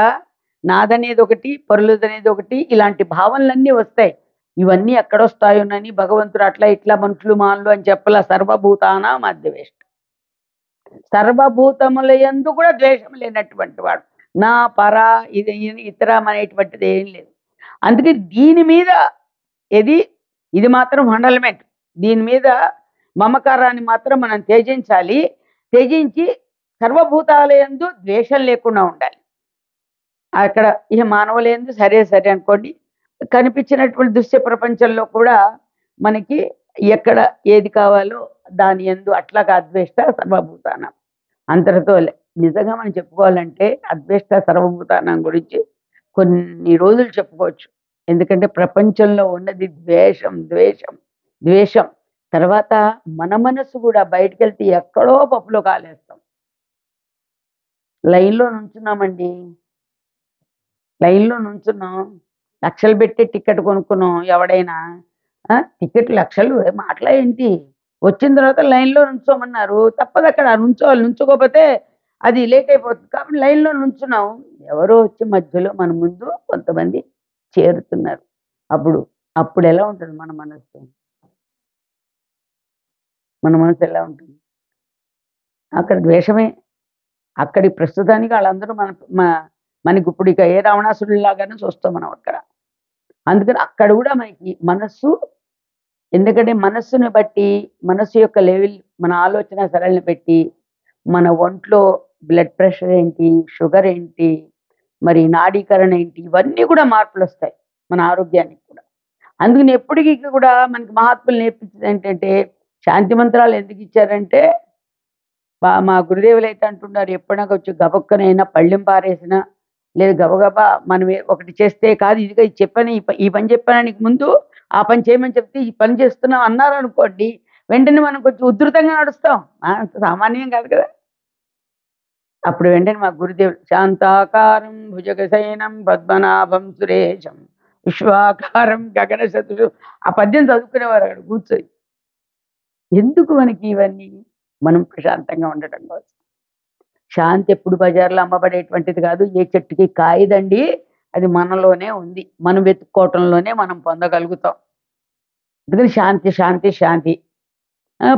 నాదనేది ఒకటి, పరులదనేది ఒకటి, ఇలాంటి భావనలన్నీ వస్తాయి. ఇవన్నీ ఎక్కడొస్తాయోనని భగవంతుడు అట్లా ఇట్లా మనుషులు మానలు అని చెప్పలా. సర్వభూతానం అద్వేష్ట, సర్వభూతముల యందు కూడా ద్వేషం లేనటువంటి వాడు. నా పర ఇది ఇతరం అనేటువంటిది ఏం లేదు. అందుకే దీని మీద ఇది మాత్రం ఫండమెంట్. దీని మీద మమకారాన్ని మాత్రం మనం త్యజించాలి. త్యజించి సర్వభూతాలయందు ద్వేషం లేకుండా ఉండాలి. అక్కడ ఇక మానవులందు సరే అనుకోండి, కనిపించినటువంటి దృశ్య ప్రపంచంలో కూడా మనకి ఎక్కడ ఏది కావాలో దాని యందు అట్లాగా అద్వేష్ట సర్వభూతానం అంతటితో. నిజంగా మనం చెప్పుకోవాలంటే అద్వేష్ట సర్వభూతానం గురించి కొన్ని రోజులు చెప్పుకోవచ్చు. ఎందుకంటే ప్రపంచంలో ఉన్నది ద్వేషం. తర్వాత మన మనసు కూడా బయటకు వెళ్తే ఎక్కడో పప్పులో కాలేస్తాం. లైన్లో నుంచున్నాం, లక్షలు పెట్టి టికెట్ కొనుక్కున్నాం. ఎవడైనా టికెట్ లక్షలు మాటలా ఏంటి? వచ్చిన తర్వాత లైన్లో నుంచోమన్నారు, తప్పదు. అక్కడ నుంచోవాలి. నుంచోకపోతే అది లేట్ అయిపోతుంది. కాబట్టి లైన్లో నుంచున్నాం. ఎవరో వచ్చి మధ్యలో మన ముందు కొంతమంది చేరుతున్నారు. అప్పుడు ఎలా ఉంటుంది మన మనసు ఎలా ఉంటుంది? అక్కడ ద్వేషమే. అక్కడి ప్రస్తుతానికి వాళ్ళందరూ మనకి ఇప్పుడు ఇక ఏ రావణాసురులాగానే చూస్తాం మనం అక్కడ. అందుకని అక్కడ కూడా మనకి మనస్సు, ఎందుకంటే మనస్సుని బట్టి, మనస్సు యొక్క లెవెల్, మన ఆలోచన సరళిని పెట్టి మన ఒంట్లో బ్లడ్ ప్రెషర్ ఏంటి, షుగర్ ఏంటి, మరి నాడీకరణ ఏంటి, ఇవన్నీ కూడా మార్పులు వస్తాయి మన ఆరోగ్యానికి కూడా. అందుకని ఎప్పటికీ కూడా మనకి మహాత్ములు నేర్పించింది ఏంటంటే, శాంతి మంత్రాలు ఎందుకు ఇచ్చారంటే, మా గురుదేవులు అయితే అంటున్నారు, ఎప్పుడైనా వచ్చి గబక్కనైనా పళ్ళెం పారేసినా లేదు గబగబా మనం ఒకటి చేస్తే కాదు, ఇదిగా ఇది చెప్పని ఈ పని చెప్పానికి ముందు ఆ పని చేయమని చెప్తే ఈ పని చేస్తున్నాం అన్నారు అనుకోండి, వెంటనే మనం కొంచెం ఉధృతంగా నడుస్తాం. అంత సామాన్యం కాదు కదా. అప్పుడు వెంటనే మా గురుదేవుడు శాంతాకారం భుజగశయనం పద్మనాభం సురేశం విశ్వాకారం గగన శత్రు ఆ పద్యం చదువుకునేవారు అక్కడ కూర్చొని. ఎందుకు మనకి ఇవన్నీ? మనం ప్రశాంతంగా ఉండటం కోసం. శాంతి ఎప్పుడు బజార్లో అమ్మబడేటువంటిది కాదు. ఏ చెట్టుకి కాయదండి, అది మనలోనే ఉంది. మనం వెతుక్కోవటంలోనే మనం పొందగలుగుతాం. అందుకని శాంతి.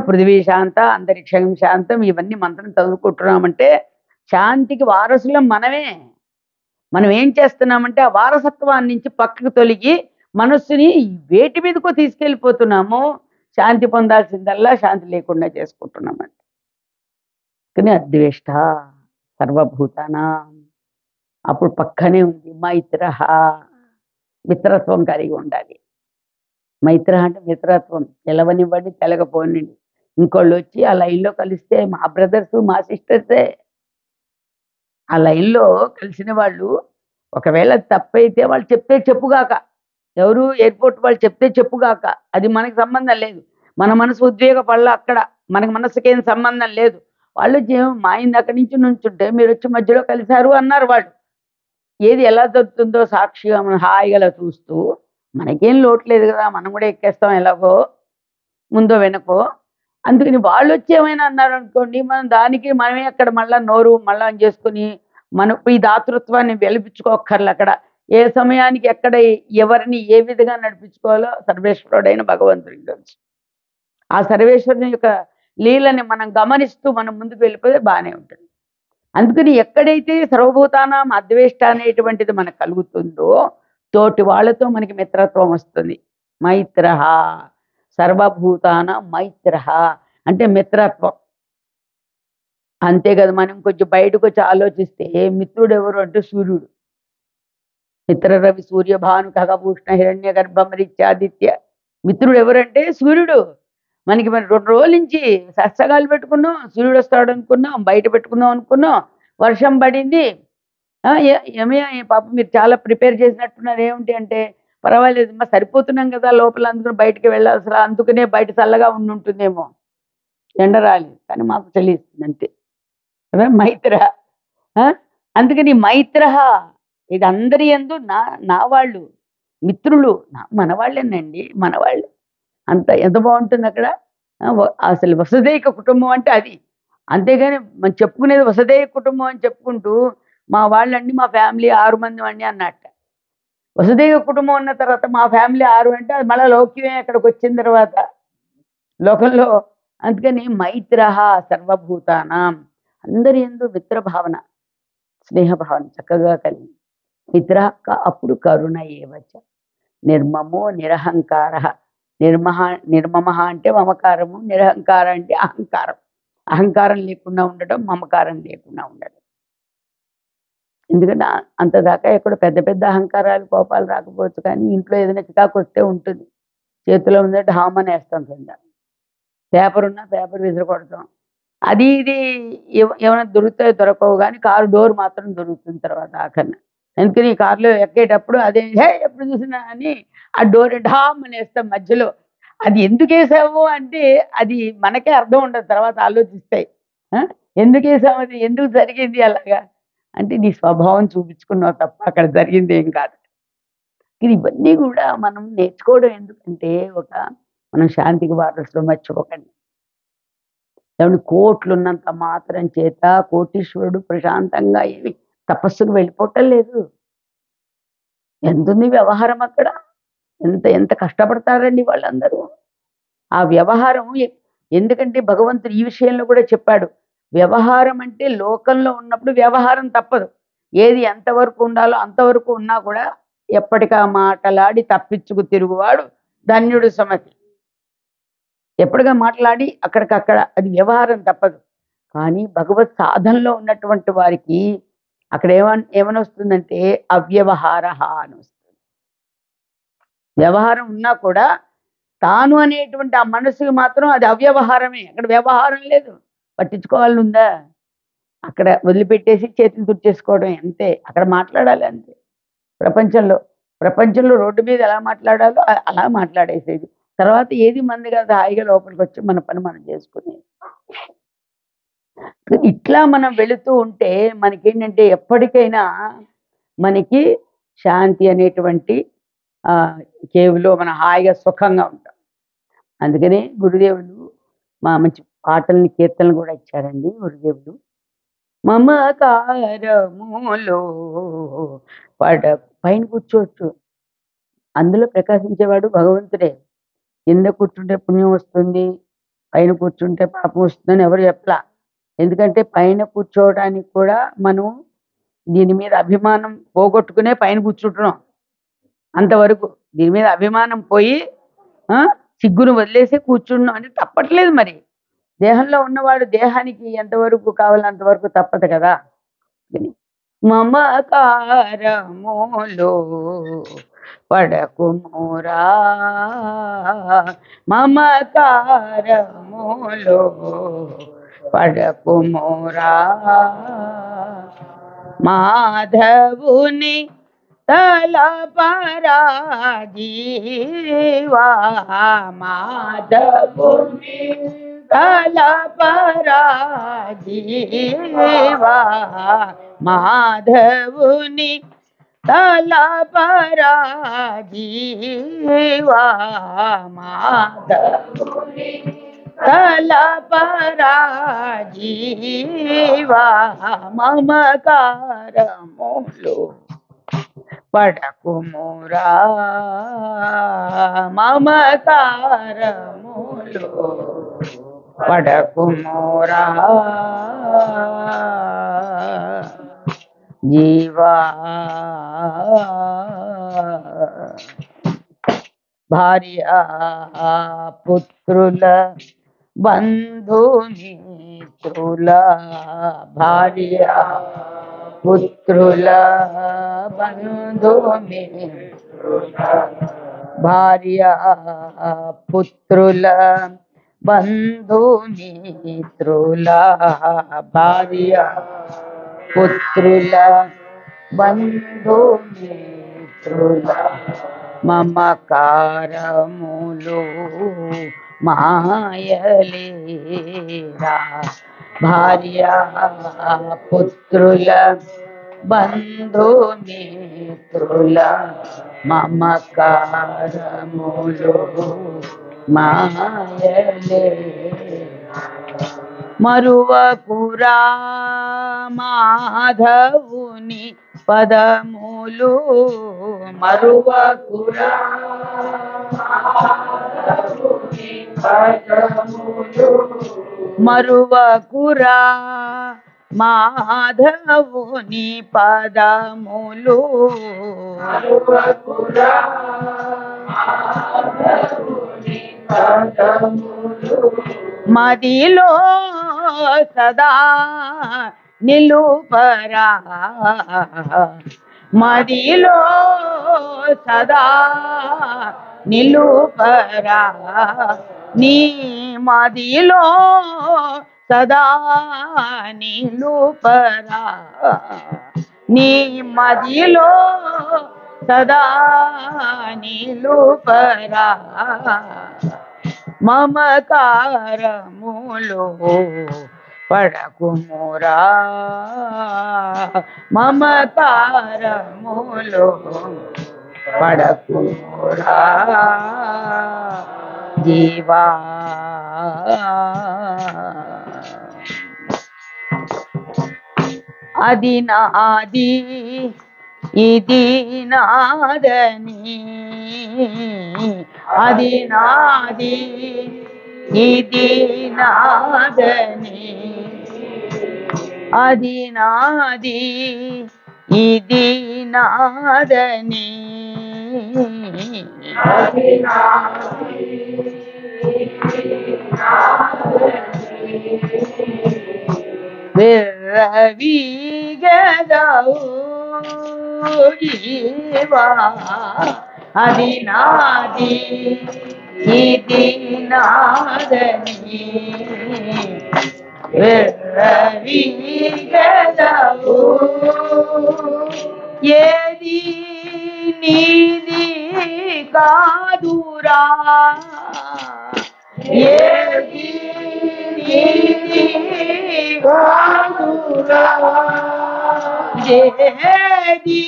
పృథివీ శాంత, అంతరిక్షం శాంతం, ఇవన్నీ మంత్రం చదువుకుంటున్నామంటే శాంతికి వారసులం మనమే. మనం ఏం చేస్తున్నామంటే ఆ వారసత్వాన్ని నుంచి పక్కకు తొలగి మనస్సుని వేటి మీదకో తీసుకెళ్ళిపోతున్నాము. శాంతి పొందాల్సిందల్లా శాంతి లేకుండా చేసుకుంటున్నామండి. కానీ అద్వేష్ట సర్వభూతానాం. అప్పుడు పక్కనే ఉంది మైత్రః. మిత్రత్వం కలిగి ఉండాలి. మైత్ర అంటే మిత్రత్వం. తెలవనివ్వండి, తెలకపోనివ్వండి. ఇంకోళ్ళు వచ్చి ఆ లైన్‌లో కలిస్తే మా బ్రదర్స్, మా సిస్టర్సే. ఆ లైన్‌లో కలిసిన వాళ్ళు ఒకవేళ తప్పైతే వాళ్ళు చెప్తే చెప్పుగాక. ఎవరు ఎయిర్‌పోర్ట్ వాళ్ళు చెప్తే చెప్పుగాక. అది మనకి సంబంధం లేదు. మన మనసు ఉద్వేగపడల అక్కడ. మనకి మనసుకేం సంబంధం లేదు. వాళ్ళొచ్చి మా ఆయన అక్కడి నుంచి నుంచుంటే మీరొచ్చి మధ్యలో కలిసారు అన్నారు వాళ్ళు. ఏది ఎలా జరుగుతుందో సాక్షిగా మనం హాయిగా అలా చూస్తూ, మనకేం లోటు లేదు గదా! మనం గూడా ఎక్కేస్తాం ఎలాగో. ముందో వెనకో. అందుకని వాళ్ళొచ్చి ఏమైనా అన్నారనుకోండి, మనం దానికి మనమే అక్కడ మళ్ళా నోరు మళ్ళా చేసుకొని, మనం ఈ దాతృత్వాన్ని వెలిపించుకోక్కర్లక్కడ. ఏ సమయానికి ఎక్కడ ఎవరిని ఏ విధంగా నడిపించుకోవాలో సర్వేశ్వరుడైన భగవంతుడికి తెలుసు. ఆ సర్వేశ్వరుని యొక్క లీలని మనం గమనిస్తూ మనం ముందుకు వెళ్ళిపోతే బానే ఉంటుంది. అందుకని ఎక్కడైతే సర్వభూతానాం అద్వేష్ట అనేటువంటిది మనకు కలుగుతుందో, తోటి వాళ్ళతో మనకి మిత్రత్వం వస్తుంది. మైత్రః సర్వభూతానాం మైత్రః అంటే మిత్రత్వం. అంతే కదా! మనం కొంచెం బయటకొచ్చి ఆలోచిస్తే మిత్రుడెవరు అంటే సూర్యుడు. మిత్ర రవి సూర్య భాను ఖగభూషణ హిరణ్య గర్భ మరీచ్యాదిత్య. మిత్రుడు ఎవరంటే సూర్యుడు. మనకి మరి 2 రోజుల నుంచి సస్తగాలి పెట్టుకున్నాం. సూర్యుడు వస్తాడనుకున్నాం. బయట పెట్టుకుందాం అనుకున్నాం. వర్షం పడింది. ఆ! ఏమయ్య పాపం మీరు చాలా ప్రిపేర్ చేసినట్టున్నారు. ఏమిటి అంటే, పర్వాలేదమ్మా సరిపోతున్నాం కదా! లోపల అందుకని బయటికి వెళ్ళాల్సిన అందుకనే బయట చల్లగా ఉండుంటుందేమో. ఎండ రాలేదు. కానీ మాకు చలేస్తుంది అంతే. కదా! మైత్ర. ఆ! అందుకని మైత్రః ఇది అందరి యందు నా నా వాళ్ళు. మిత్రులు మనవాళ్ళేనండి. మనవాళ్ళే. అంత ఎంత బావుంటుందక్కడ. అసలు వసుదైక కుటుంబం అంటే అది. అంతేగాని మనం చెప్పుకునేది వసుదైక కుటుంబం అని చెప్పుకుంటూ, మా వాళ్ళండి మా ఫ్యామిలీ 6 మందిమండి అన్నట్ట. వసుదైక కుటుంబం అన్న తర్వాత మా ఫ్యామిలీ 6 అంటే అది మళ్ళా లౌక్యమే అక్కడికొచ్చిన తర్వాత. లోకంలో అందుకని మైత్రః సర్వభూతానాం అందరి యందు మిత్ర భావన, స్నేహ భావన చక్కగా కలిగి. మిత్రః అప్పుడు కరుణ ఏవచ. నిర్మమో నిరహంకారః. నిర్మహ నిర్మమః అంటే మమకారము. నిరహంకార అంటే అహంకారం. అహంకారం లేకుండా ఉండటం, మమకారం లేకుండా ఉండడం. ఎందుకంటే అంతదాకా ఎక్కడో పెద్ద పెద్ద అహంకారాలు, కోపాలు రాకపోవచ్చు కానీ ఇంట్లో ఏదైనా చికాకొస్తే ఉంటుంది. చేతిలో ఉందంటే ఢామనేస్తాం కింద. పేపరున్నా పేపర్ విసిరికొడతాం. అది ఇది ఏమైనా దొరుకుతాయో దొరకవు గానీ కారు డోర్ మాత్రం దొరుకుతుంది తర్వాత ఆఖరిన. అందుకని ఈ కారులో ఎక్కేటప్పుడు అదే హే! ఎప్పుడు చూసినా అని ఆ డోర్ ఢామనేస్తాం మధ్యలో. అది ఎందుకేసావు అంటే అది మనకే అర్థం ఉండదు తర్వాత ఆలోచిస్తే. ఆ! ఎందుకేసావు అది? ఎందుకు జరిగింది అలాగా? అంటే నీ స్వభావం చూపించుకున్నావు తప్ప అక్కడ జరిగిందేం కాదు. ఇది ఇవన్నీ గూడా మనం నేర్చుకోవడం ఎందుకంటే మనం శాంతికి వారసులం మర్చిపోకండి. ఏవండీ కోట్లున్నంత మాత్రం చేత కోటీశ్వరుడు ప్రశాంతంగా ఏమి తపస్సుకు వెళ్ళిపోవటం లేదు. ఎంతుంది వ్యవహారం అక్కడ? ఎంత ఎంత కష్టపడతారండి వాళ్ళందరూ. ఆ వ్యవహారం ఎందుకంటే భగవంతుడు ఈ విషయంలో కూడా చెప్పాడు. వ్యవహారం అంటే లోకంలో ఉన్నప్పుడు వ్యవహారం తప్పదు. ఏది ఎంతవరకు ఉండాలో అంతవరకు ఉన్నా కూడా ఎప్పటికా మాటలాడి తప్పించుకు తిరుగువాడు ధన్యుడు సుమతి. ఎప్పటిగా మాట్లాడి అక్కడికక్కడ అది వ్యవహారం తప్పదు. కానీ భగవత్ సాధనలో ఉన్నటువంటి వారికి అక్కడ ఏమనొస్తుందంటే అవ్యవహారః అనొస్తుంది. వ్యవహారం ఉన్నా కూడా తాను అనేటువంటి ఆ మనసుకి మాత్రం అది అవ్యవహారమే. అక్కడ వ్యవహారం లేదు. పట్టించుకోవాలనుందా? అక్కడ వదిలిపెట్టేసి చేతులు తుడిచేసుకోవడమే అంతే. అక్కడ మాట్లాడాలి అంతే. ప్రపంచంలో. ప్రపంచంలో రోడ్డు మీద ఎలా మాట్లాడాలో అలా మాట్లాడేసేది. తర్వాత ఏది మనది కాదు హాయిగా లోపలికొచ్చి మన పని మనం చేసుకునేది. ఇట్లా మనం వెళుతూ ఉంటే మనకేంటంటే ఎప్పటికైనా మనకి శాంతి అనేటువంటి కేవ్‌లో మనం హాయిగా సుఖంగా ఉంటాం. అందుకనే గురుదేవులు మంచి పాటల్ని, కీర్తనలు గూడా ఇచ్చారండి గురుదేవులు. మమకారములో పైన కూర్చోవచ్చు. అందులో ప్రకాశించేవాడు భగవంతుడే. కింద కూర్చుంటే పుణ్యం వస్తుంది. పైన కూర్చుంటే పాపం వస్తుందని ఎవరు చెప్పలా. ఎందుకంటే పైన కూర్చోవడానికి కూడా మనం దీని మీద అభిమానం పోగొట్టుకునే పైన కూర్చుంటున్నాం. అంతవరకు దీని మీద అభిమానం పోయి సిగ్గును వదిలేసి కూర్చున్నాం అంటే తప్పట్లేదు. మరి దేహంలో ఉన్నవాడు దేహానికి ఎంతవరకు కావాలో అంతవరకు తప్పదు కదా. మమకారములో పడకుమురా, మమకారములో పడకుమురా, మాధవుని తలపరా జీవా, మాధవుని తలపరా జీవా, మాధవుని తలపరా జీవా, మాధవుని తలపరా జీవా, మమకారములో పడకుమురా, మమకారములో పడకుమురా జీవా. భార్య పుత్రుల బంధుమిత్రుల, భార్య పుత్రుల బంధుమిత్రుల, భార్య పుత్రుల బంధుమిత్రుల, భార్య పుత్రుల బంధుమిత్రుల, మమకారములు మాయలేరా, భార్య పుత్రుల బంధుమిత్రుల, మమకారములు మాయలేరా, మరువకురా మాధవుని పదములు, మరువకురా మాధవుని పదములు, మరువకురా మాధవుని పదములు, మరువకురా మాధవుని పదములు, మదిలో సదా నిలుపరా, మదిలో సదా నిలుపరా, నీ మదిలో సదా నిలుపరా, నీ మదిలో సదా నిలుపరా, మమకారములో పడకుమురా, మమకారములో పడకుమురా జీవా. అది నాది ఇది నాదని, అది నాది ఇది నాదని, అది నాది ఇది నాదని, అది నాది ఇది నాదని, విర్రవీగెదవు జీవా, అది నాది ఇది నాదని, విర్రవీగెదవు ఏది నీది కాదురా, ఏది నీది కాదురా, ఏది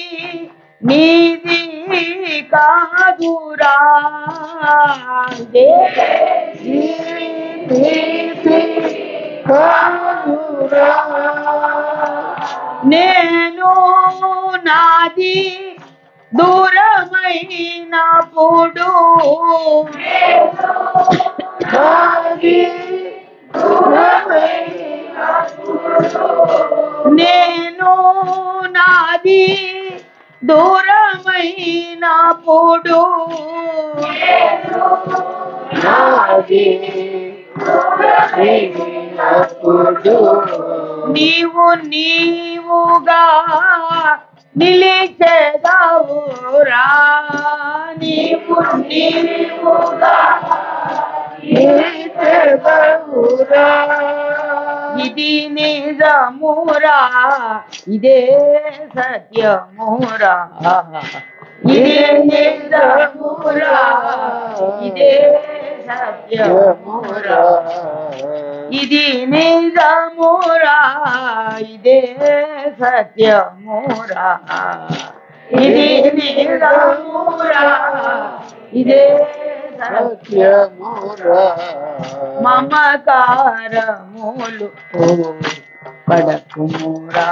నీది కాదురా, ఏది నీది కాదురా, నేను నాది దూరమైనప్పుడు, నాది దూరమైనప్పుడు, నేను నా దూరమైనప్పుడు నీవు నీవుగా నిలిచెదవురా నీవు నీవుగా నిలిచెదవురా ఇది నిజమురా ఇదే సత్యమురా ఇది నిజమురా ఇదే సత్యమురా ఇది నిజమురా ఇదే సత్యమురా ఇది నిజమురా ఇదే సత్యమురా మమకారములు పడకుమురా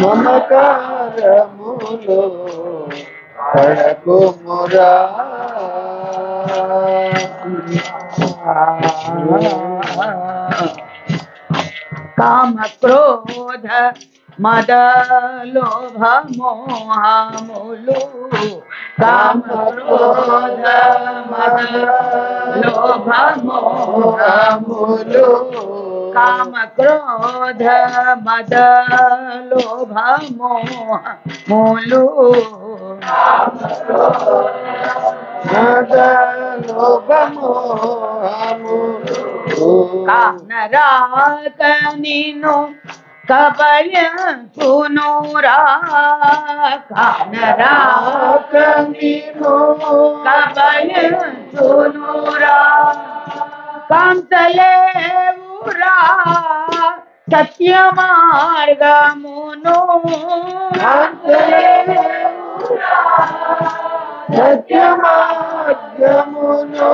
మమకారములు పడకుమురా కామ క్రోధ మద లోభ మోహములు కామ క్రోధ మద లోభ మోహములు కామ క్రోధ మద లోభ మోహములు కానరాక నిన్ను కబళించునురా కానరాక నిన్ను కబళించునురా కాంతలేవురా సత్య మార్గమును సత్య మార్గమును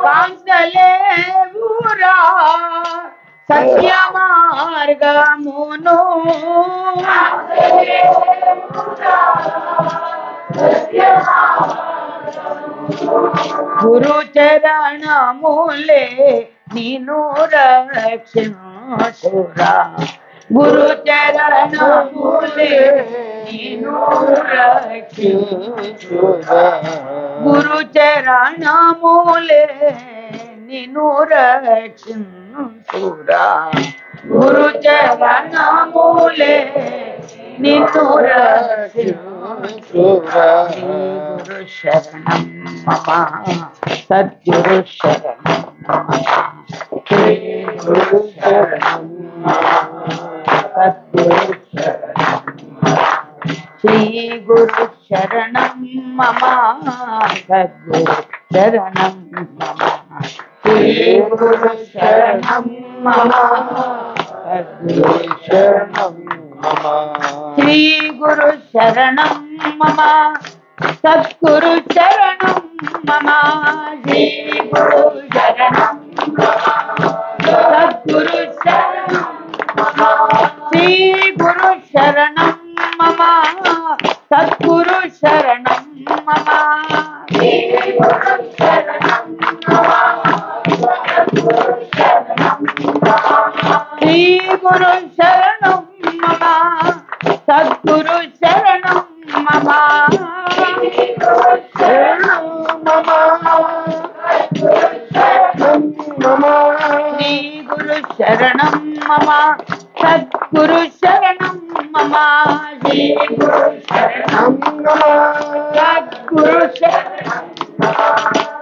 కాంతలేవురా సత్య మార్గమును గురు చరణములే నిన్ను రక్షించురా గురు చరణములే నిన్ను రక్షించురా గురు చరణములే నిన్ను రక్షించురా గురు చరణములే నిన్ను రక్షించురా గురు శరణం మమ సద్గురు శరణం మమ శ్రీ గురు శరణం సద్గురు శరణం శ్రీ గురు శరణం మమ సద్గురు శరణం మమ శ్రీ గురు శరణం మమ సద్గురు శరణం మమ శ్రీ గురు శరణం మమ సద్గురు శరణం మమ శ్రీ గురు శరణం సద్గురు శరణం మమ శ్రీ గురు శరణం మమ సద్గురు శరణం మమ శ్రీ గురు శరణం మమ సద్గురు శరణం శ్రీ గురు శరణం మమ సద్గురు శరణం మమ శరణం మమ శ్రీ గురు శరణం మమ సద్గురు శరణం మమ శ్రీ గురు శరణం మమ సద్గురు శరణం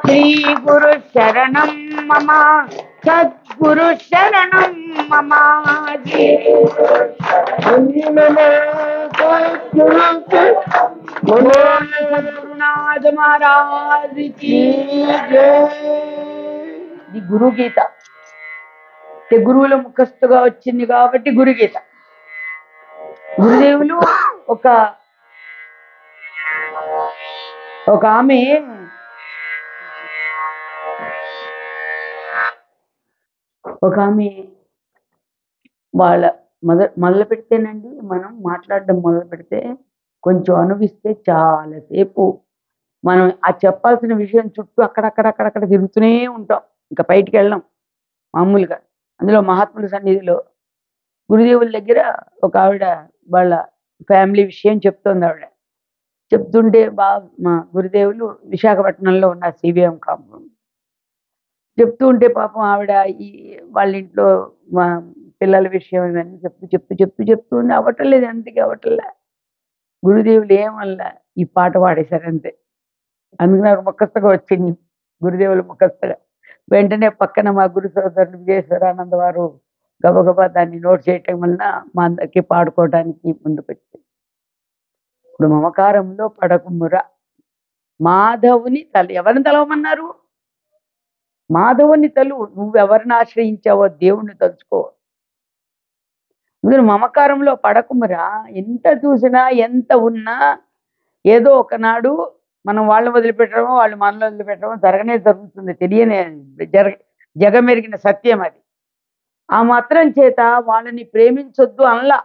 శ్రీ గురు శరణం మమ సద్గురు శరణం మమ శ్రీ గురునాథ మహారాజ్ की जय ఇది గురు గీత అంటే గురువుల ముఖస్తుగా వచ్చింది కాబట్టి గురు గీత గురుదేవులు ఒక ఆమె వాళ్ళ మొదలు పెడితేనండి మనం మాట్లాడడం మొదలు పెడితే కొంచెం అనుభవిస్తే చాలాసేపు మనం ఆ చెప్పాల్సిన విషయం చుట్టూ అక్కడక్కడ తిరుగుతూనే ఉంటాం, ఇంకా బయటికి వెళ్ళాం మామూలుగా. అందులో మహాత్ముల సన్నిధిలో గురుదేవుల దగ్గర ఒక ఆవిడ వాళ్ళ ఫ్యామిలీ విషయం చెప్తోంది ఆవిడ. చెప్తుంటే మా గురుదేవులు విశాఖపట్నంలో ఉన్న సివిఎం కాంపౌండ్. చెప్తూ ఉంటే పాపం ఆవిడ ఈ వాళ్ళ ఇంట్లో మా పిల్లల విషయం ఇవన్నీ చెప్తూ ఉంది. అవ్వట్లేదు, ఎందుకు అవ్వట్లే. గురుదేవులు ఏమనలా, ఈ పాట పాడేశారు అంతే. అందుకు నాకు ముఖస్తగా వచ్చింది గురుదేవులు ముఖస్తగా. వెంటనే పక్కన మా గురు సోదరులు విజయేశ్వరానంద వారు గబగబా దాన్ని నోట్ చేయటం వలన మా అందరికీ పాడుకోవడానికి ముందుకొచ్చింది. ఇప్పుడు మమకారంలో పడకుముర మాధవుని ఎవరిని తలవమన్నారు? మాధవుని నువ్వెవరిని ఆశ్రయించావో దేవుణ్ణి తలుచుకో. మీరు మమకారంలో పడకుమురా. ఎంత చూసినా ఎంత ఉన్నా ఏదో ఒకనాడు మనం వాళ్ళని వదిలిపెట్టడమో వాళ్ళు మనల్ని వదిలిపెట్టడమో జరుగుతుంది. తెలియని జగమెరిగిన సత్యం అది. ఆ మాత్రం చేత వాళ్ళని ప్రేమించొద్దు అనలా.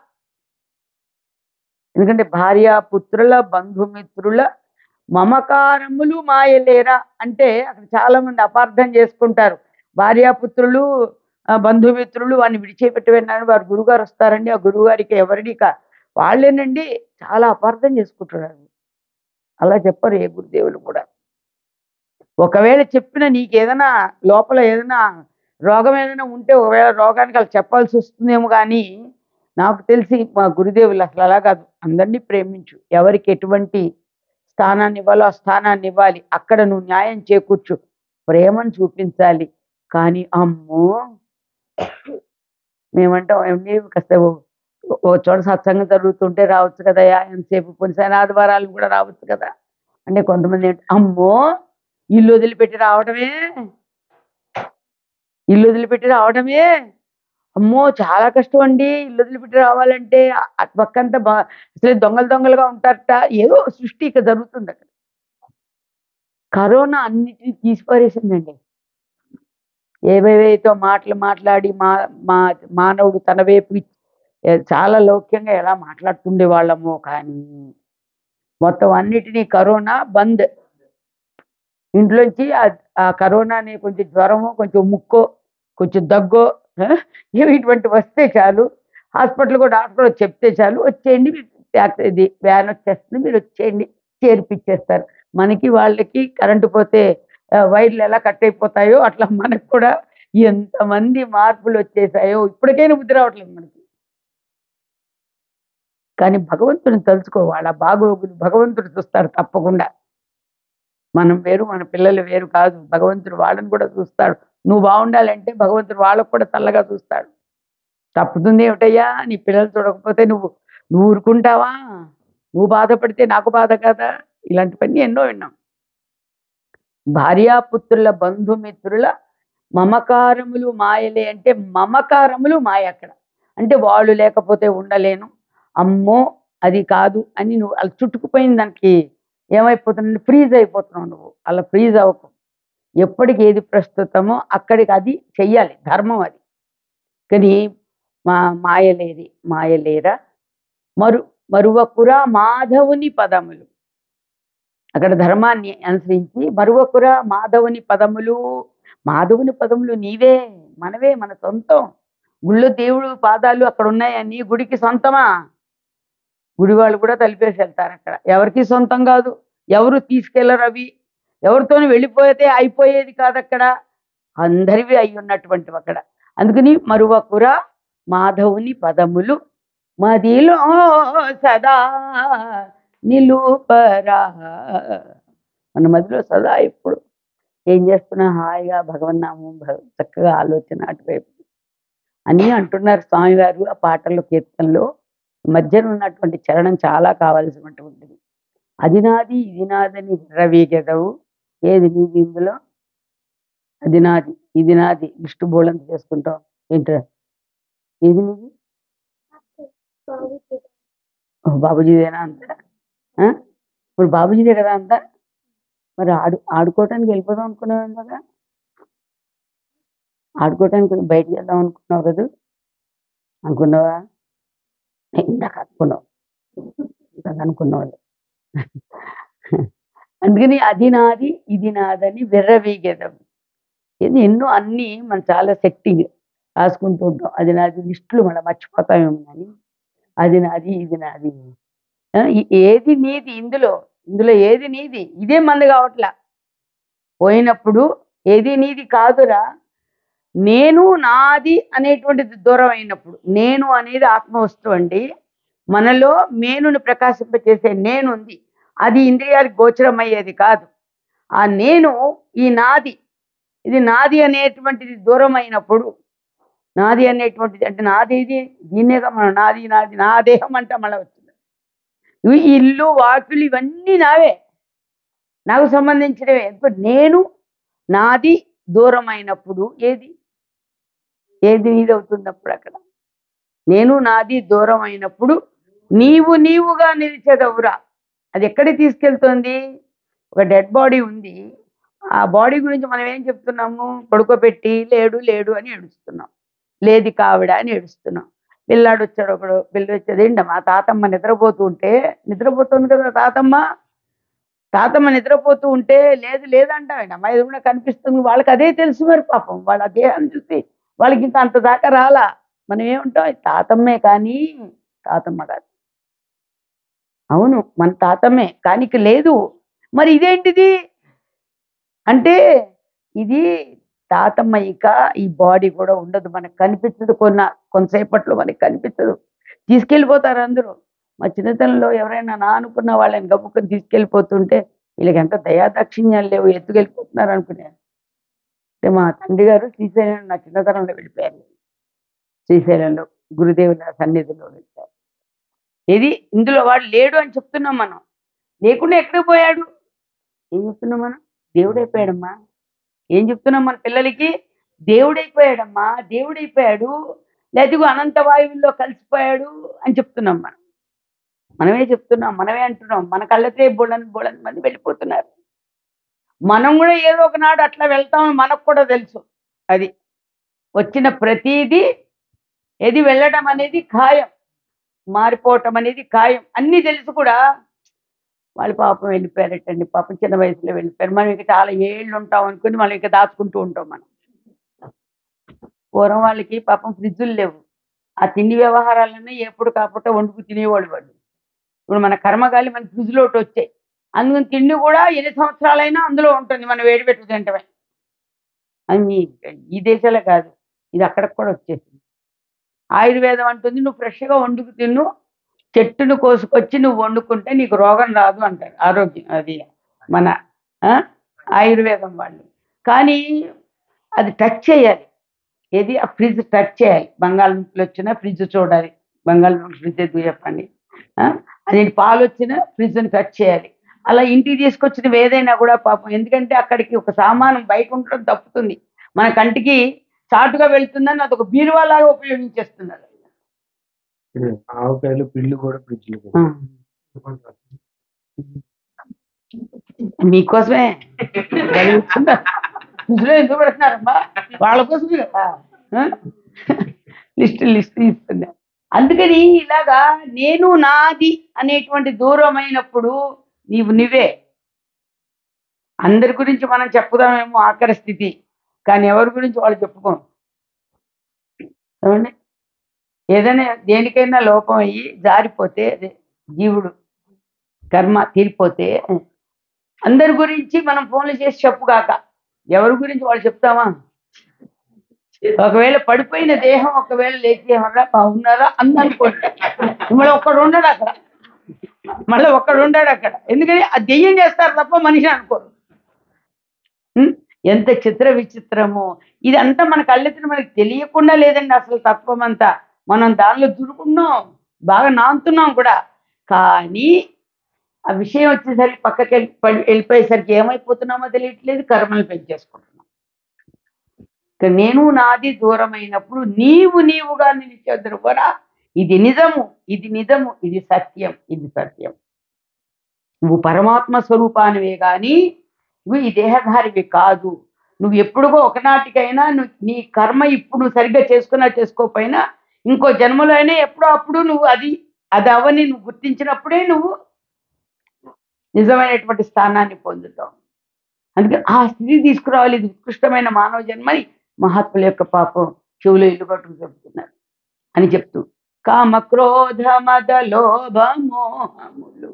ఎందుకంటే భార్య పుత్రుల బంధుమిత్రుల మమకారములు మాయలేరా అంటే అక్కడ చాలా మంది అపార్థం చేసుకుంటారు. భార్యాపుత్రులు బంధుమిత్రులు వాడిని విడిచిపెట్టి వెళ్ళాను, వారు గురుగారు వస్తారండి, ఆ గురువుగారికి ఎవరిని వాళ్ళేనండి, చాలా అపార్థం చేసుకుంటున్నారు. అలా చెప్పరు ఏ గురుదేవులు కూడా. ఒకవేళ చెప్పిన నీకేదైనా లోపల ఏదైనా రోగం ఏదైనా ఉంటే ఒకవేళ రోగానికి అలా చెప్పాల్సి వస్తుందేమో, కానీ నాకు తెలిసి మా గురుదేవులు అసలు అలా కాదు. అందరినీ ప్రేమించు, ఎవరికి ఎటువంటి స్థానాన్ని ఇవ్వాలో ఆ స్థానాన్ని ఇవ్వాలి, అక్కడ నువ్వు న్యాయం చేకూర్చు, ప్రేమను చూపించాలి. కానీ అమ్మో మేమంటాం ఏమండి కాస్త ఓ చోట సత్సంగం జరుగుతుంటే రావచ్చు కదా, ఎంతసేపు కొన్ని ఆదివారాలు కూడా రావచ్చు కదా అంటే కొంతమంది అమ్మో ఇల్లు వదిలిపెట్టి రావడమే అమ్మో చాలా కష్టం అండి, ఇల్లు వదిలిపెట్టి రావాలంటే. అటు పక్కంతా అసలు దొంగలుగా ఉంటారట. ఏదో సృష్టి ఇక జరుగుతుంది అక్కడ. కరోనా అన్నిటినీ తీసిపారేసిందండి. ఏవేవైతే మాట్లాడి మానవుడు తన వైపు చాలా లౌక్యంగా ఎలా మాట్లాడుతుండే వాళ్ళమో, కానీ మొత్తం అన్నిటినీ కరోనా బంద్. ఇంట్లోంచి ఆ కరోనాని కొంచెం జ్వరమో కొంచెం ముక్కో కొంచెం దగ్గో ఇటువంటి వస్తే చాలు, హాస్పిటల్ కూడా డాక్టర్ చెప్తే చాలు, వచ్చేయండి ఇది వ్యాన్ వచ్చేస్తుంది, మీరు వచ్చేయండి, చేర్పిచ్చేస్తారు. మనకి వాళ్ళకి కరెంటు పోతే వైర్లు ఎలా కట్ అయిపోతాయో అట్లా మనకు కూడా ఎంతమంది మార్పులు వచ్చేసాయో ఇప్పటికైనా బుద్ధి రావట్లేదు మనకి. కానీ భగవంతుని తలుచుకో, వాళ్ళ బాగోగులు భగవంతుడు చూస్తాడు తప్పకుండా. మనం వేరు, మన పిల్లలు వేరు కాదు. భగవంతుడు వాళ్ళని కూడా చూస్తాడు. నువ్వు బాగుండాలంటే భగవంతుడు వాళ్ళకు కూడా చల్లగా చూస్తాడు. తప్పుతుంది ఏమిటయ్యా, నీ పిల్లలు చూడకపోతే నువ్వు ఊరుకుంటావా? నువ్వు బాధపడితే నాకు బాధ కదా. ఇలాంటివన్నీ ఎన్నో విన్నాం. భార్యాపుత్రుల బంధుమిత్రుల మమకారములు మాయలే అంటే మమకారములు మాయ అక్కడ. అంటే వాళ్ళు లేకపోతే ఉండలేను, అమ్మో అది కాదు అని నువ్వు అలా చుట్టుకుపోయిన దానికి ఏమైపోతున్నావు, ఫ్రీజ్ అయిపోతున్నావు. నువ్వు అలా ఫ్రీజ్ అవ్వకు. ఎప్పటికి ఏది ప్రస్తుతమో అక్కడికి అది చెయ్యాలి, ధర్మం అది. కానీ మాయలేరా మరువకురా మాధవుని పదములు. అక్కడ ధర్మాన్ని అనుసరించి మరువకురా మాధవుని పదములు. మాధవుని పదములు నీవే, మనవే, మన సొంతం. గుళ్ళో దేవుడు పాదాలు అక్కడ ఉన్నాయని గుడికి సొంతమా? గుడి వాళ్ళు కూడా తలిపేసి వెళ్తారు అక్కడ. ఎవరికి సొంతం కాదు, ఎవరు తీసుకెళ్లరు. అవి ఎవరితోని వెళ్ళిపోతే అయిపోయేది కాదు అక్కడ, అందరివి అయి ఉన్నటువంటివి అక్కడ. అందుకని మరువకురా మాధవుని పదములు మదిలో సదా నిలుపరా. మన మదిలో సదా ఎప్పుడు ఏం చేస్తున్నా హాయిగా భగవన్నామం చక్కగా ఆలోచన అటువైపు అని అంటున్నారు స్వామివారు ఆ పాటల్లో, కీర్తనలో. మధ్యన ఉన్నటువంటి చరణం చాలా కావాల్సినటువంటిది. అది నాది ఇది నాదని విర్రవీగెదవు. ఏది నీది ఇందులో? అది నాది ఇది నాది లిస్టు బోళంత చేసుకుంటాం ఏంట్రా? ఏది నీది? బాబుజీదేనా అంతా? ఇప్పుడు బాబుజీదే కదా అంతా. మరి ఆడుకోవటానికి వెళ్ళిపోదాం అనుకున్నావు కదా, ఆడుకోవటానికి బయటికి వెళ్దాం అనుకున్నావు కదా, అనుకున్నావా? ఇందాక అనుకున్నావు. అందుకని అది నాది ఇది నాదని విర్రవీగేదాం. ఇది ఎన్నో అన్నీ మనం చాలా సెట్టింగ్ రాసుకుంటూ ఉంటాం. అది నాది లిస్టులు మనం మర్చిపోతామేమో, కానీ అది నాది ఇది నాది ఏది నీది ఇందులో ఏది నీది? ఇదే మంది కావట్లా. పోయినప్పుడు ఏది నీది కాదురా, నేను నాది అనేటువంటిది దూరం అయినప్పుడు. నేను అనేది ఆత్మవస్తువు అండి. మనలో మేనుని ప్రకాశింపచేసే నేను ఉంది, అది ఇంద్రియాలకు గోచరం అయ్యేది కాదు. ఆ నేను ఈ నాది, ఇది నాది అనేటువంటిది దూరం అయినప్పుడు, నాది అనేటువంటిది అంటే నాది ఇది దీన్నేగా మనం నాది నాది నా దేహం అంటే మళ్ళీ వచ్చింది. ఇవి ఇల్లు వాకిలు ఇవన్నీ నావే, నాకు సంబంధించినవే. నేను నాది దూరం అయినప్పుడు ఏది నీది అవుతున్నప్పుడు అక్కడ నేను నాది దూరం అయినప్పుడు నీవు నీవుగా నిలిచేదవురా. అది ఎక్కడికి తీసుకెళ్తుంది? ఒక డెడ్ బాడీ ఉంది, ఆ బాడీ గురించి మనం ఏం చెప్తున్నాము? పడుకోబెట్టి లేడు లేడు అని ఏడుస్తున్నాం, లేది కావిడ అని ఏడుస్తున్నాం. పిల్లాడు వచ్చాడు, ఒకడు పిల్లలు వచ్చేది ఏంటమ్మా, తాతమ్మ నిద్రపోతుంది కదా తాతమ్మ నిద్రపోతూ ఉంటే లేదు లేదంటావేంటమ్మా, ఇది కూడా కనిపిస్తుంది. వాళ్ళకి అదే తెలుసు మరి పాపం, వాళ్ళ దేహాన్ని చూసి వాళ్ళకి ఇంకా అంత దాకా రాలా. మనం ఏముంటాం, తాతమ్మే కానీ తాతమ్మ కాదు. అవును మన తాతమ్మే కానీ లేదు. మరి ఇదేంటిది అంటే, ఇది తాతమ్మ ఇక ఈ బాడీ కూడా ఉండదు, మనకు కనిపించదు. కొంతసేపట్లో మనకి కనిపించదు, తీసుకెళ్ళిపోతారు అందరూ. మా చిన్నతనంలో ఎవరైనా నా అనుకున్న వాళ్ళని గబుక్కని తీసుకెళ్ళిపోతుంటే వీళ్ళకి ఎంత దయాదాక్షిణ్యాలు లేవు, ఎత్తుకెళ్ళిపోతున్నారు అనుకున్నాను. అంటే మా తండ్రి గారు శ్రీశైలం నా చిన్నతనంలో వెళ్ళిపోయారు. శ్రీశైలంలో గురుదేవుల సన్నిధిలో వెళ్ళారు. ఏది ఇందులో వాడు లేడు అని చెప్తున్నాం మనం, లేకుండా ఎక్కడికి పోయాడు? ఏం చెప్తున్నాం మనం? దేవుడైపోయాడమ్మా. ఏం చెప్తున్నాం మన పిల్లలకి? దేవుడైపోయాడమ్మా, దేవుడైపోయాడు, లేదా అనంత వాయువుల్లో కలిసిపోయాడు అని చెప్తున్నాం మనం. మనమే చెప్తున్నాం, మనమే అంటున్నాం. మన కళ్ళతే బోళని మంది వెళ్ళిపోతున్నారు. మనం కూడా ఏదో ఒకనాడు అట్లా వెళ్తామని మనకు కూడా తెలుసు. అది వచ్చిన ప్రతిదీ ఏది వెళ్ళడం అనేది ఖాయం, మారిపోవటం అనేది ఖాయం. అన్నీ తెలుసు కూడా వాళ్ళు పాపం వెళ్ళిపోయారటండి. పాపం చిన్న వయసులో వెళ్ళిపోయారు. మనం ఇక చాలా ఏళ్ళు ఉంటాం అనుకుని మనం ఇక దాచుకుంటూ ఉంటాం. మనం పూర్వం వాళ్ళకి పాపం ఫ్రిడ్జులు లేవు, ఆ తిండి వ్యవహారాలన్నీ ఎప్పుడు కాకపోతే వండుకు తినేవాళ్ళు వాళ్ళు. ఇప్పుడు మన కర్మగాలి మన ఫ్రిడ్జ్లో ఒకటి వచ్చాయి, అందుకని తిండి కూడా ఎన్ని సంవత్సరాలైనా అందులో ఉంటుంది, మనం వేడి పెట్టు తింటమే. అది ఈ దేశాలే కాదు, ఇది అక్కడికి కూడా వచ్చేసింది. ఆయుర్వేదం అంటుంది నువ్వు ఫ్రెష్గా వండుకు తిన్ను, చెట్టును కోసుకొచ్చి నువ్వు వండుకుంటే నీకు రోగం రాదు అంటారు. ఆరోగ్యం అది మన ఆయుర్వేదం వాళ్ళు. కానీ అది టచ్ చేయాలి, ఏది ఆ ఫ్రిడ్జ్ టచ్ చేయాలి. బంగాళదుంపలు వచ్చినా ఫ్రిడ్జ్ చూడాలి, బంగాళదుంపలు ఫ్రిడ్జ్ ఎందుకు చెప్పండి. అది పాలు వచ్చినా ఫ్రిడ్జ్ని టచ్ చేయాలి. అలా ఇంటికి తీసుకొచ్చినవి ఏదైనా కూడా పాపం, ఎందుకంటే అక్కడికి ఒక సామానం బయట ఉండడం తప్పుతుంది, మన కంటికి చాటుగా వెళ్తుందని అదొక బీరువాలాగా ఉపయోగించేస్తున్నారు. ఆవకాయలు పిల్లు కూడా ఫ్రిడ్జ్ మీకోసమే ఫ్రిడ్జ్లో ఎందుకు పెడుతున్నారమ్మా? వాళ్ళ కోసమే కదా లిస్ట్ ఇస్తున్నా. అందుకని ఇలాగా నేను నాది అనేటువంటి దూరమైనప్పుడు నీవు నువ్వే. అందరి గురించి మనం చెప్పుదామేమో ఆఖరి స్థితి, కానీ ఎవరి గురించి వాళ్ళు చెప్పుకోం. ఏమండి, ఏదైనా దేనికైనా లోపం అయ్యి జారిపోతే అదే జీవుడు కర్మ తీరిపోతే అందరి గురించి మనం ఫోన్లు చేసి చెప్పుగాక ఎవరి గురించి వాళ్ళు చెప్తామా? ఒకవేళ పడిపోయిన దేహం ఒకవేళ లేచి ఏమన్నా బాగున్నారా అందనుకోండి, మళ్ళీ ఒక్కడు ఉండడు అక్కడ. ఎందుకని ఆ దెయ్యం చేస్తారు తప్ప మనిషి అనుకోరు. ఎంత చిత్ర విచిత్రమో ఇదంతా మన కళ్ళెత్తిన మనకి తెలియకుండా లేదండి అసలు తత్వం అంతా. మనం దానిలో దురుకున్నాం, బాగా నాంతున్నాం కూడా. కానీ ఆ విషయం వచ్చేసరికి పక్కకి వెళ్ళిపోయేసరికి ఏమైపోతున్నామో తెలియట్లేదు, కర్మలు పెంచేసుకుంటున్నాం. నేను నాది దూరమైనప్పుడు నీవుగా నిలిచేద్దరు కూడా. ఇది నిజము, ఇది సత్యం, నువ్వు పరమాత్మ స్వరూపానివే కానీ నువ్వు ఈ దేహధారివి కాదు. నువ్వు ఎప్పుడుగో ఒకనాటికైనా నీ కర్మ ఇప్పుడు నువ్వు సరిగ్గా చేసుకోకపోయినా ఇంకో జన్మలో అయినా ఎప్పుడో అప్పుడు నువ్వు అది అవని నువ్వు గుర్తించినప్పుడే నువ్వు నిజమైనటువంటి స్థానాన్ని పొందుతావు. అందుకే ఆ స్థితి తీసుకురావాలి. ఇది ఉత్కృష్టమైన మానవ జన్మని మహాత్ముల యొక్క పాపం చెవులో ఇల్లు కట్టుకు చెబుతున్నారు అని చెప్తూ కామక్రోధ మద లోభ మోహములు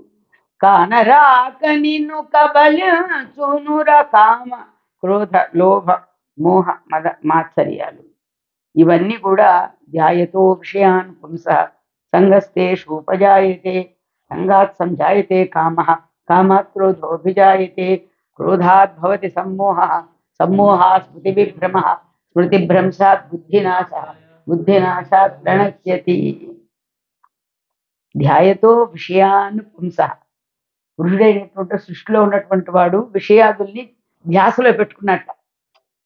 కానరాక నిన్ను కబలించునుర. కామ క్రోధ లోభ మోహ మద మాత్సర్యాలు ఇవన్నీ కూడా ధ్యాయతో విషయాన్ పుంస సంగస్తేషూపజాయతే. సంగాత్ సంజాయతే కామ, కామాత్ క్రోధోభిజాయతే. క్రోధాత్ భవతి సమ్మోహ, సమ్మోహాత్ స్మృతివిభ్రమ, స్మృతిభ్రంశాత్ బుద్ధినాశ, బుద్ధినాశాత్ ప్రణశ్యతి. ధ్యాయతో విషయాన్ పుంస. పురుషుడైనటువంటి సృష్టిలో ఉన్నటువంటి వాడు విషయాదుల్ని ధ్యాసలో పెట్టుకున్నట్ట.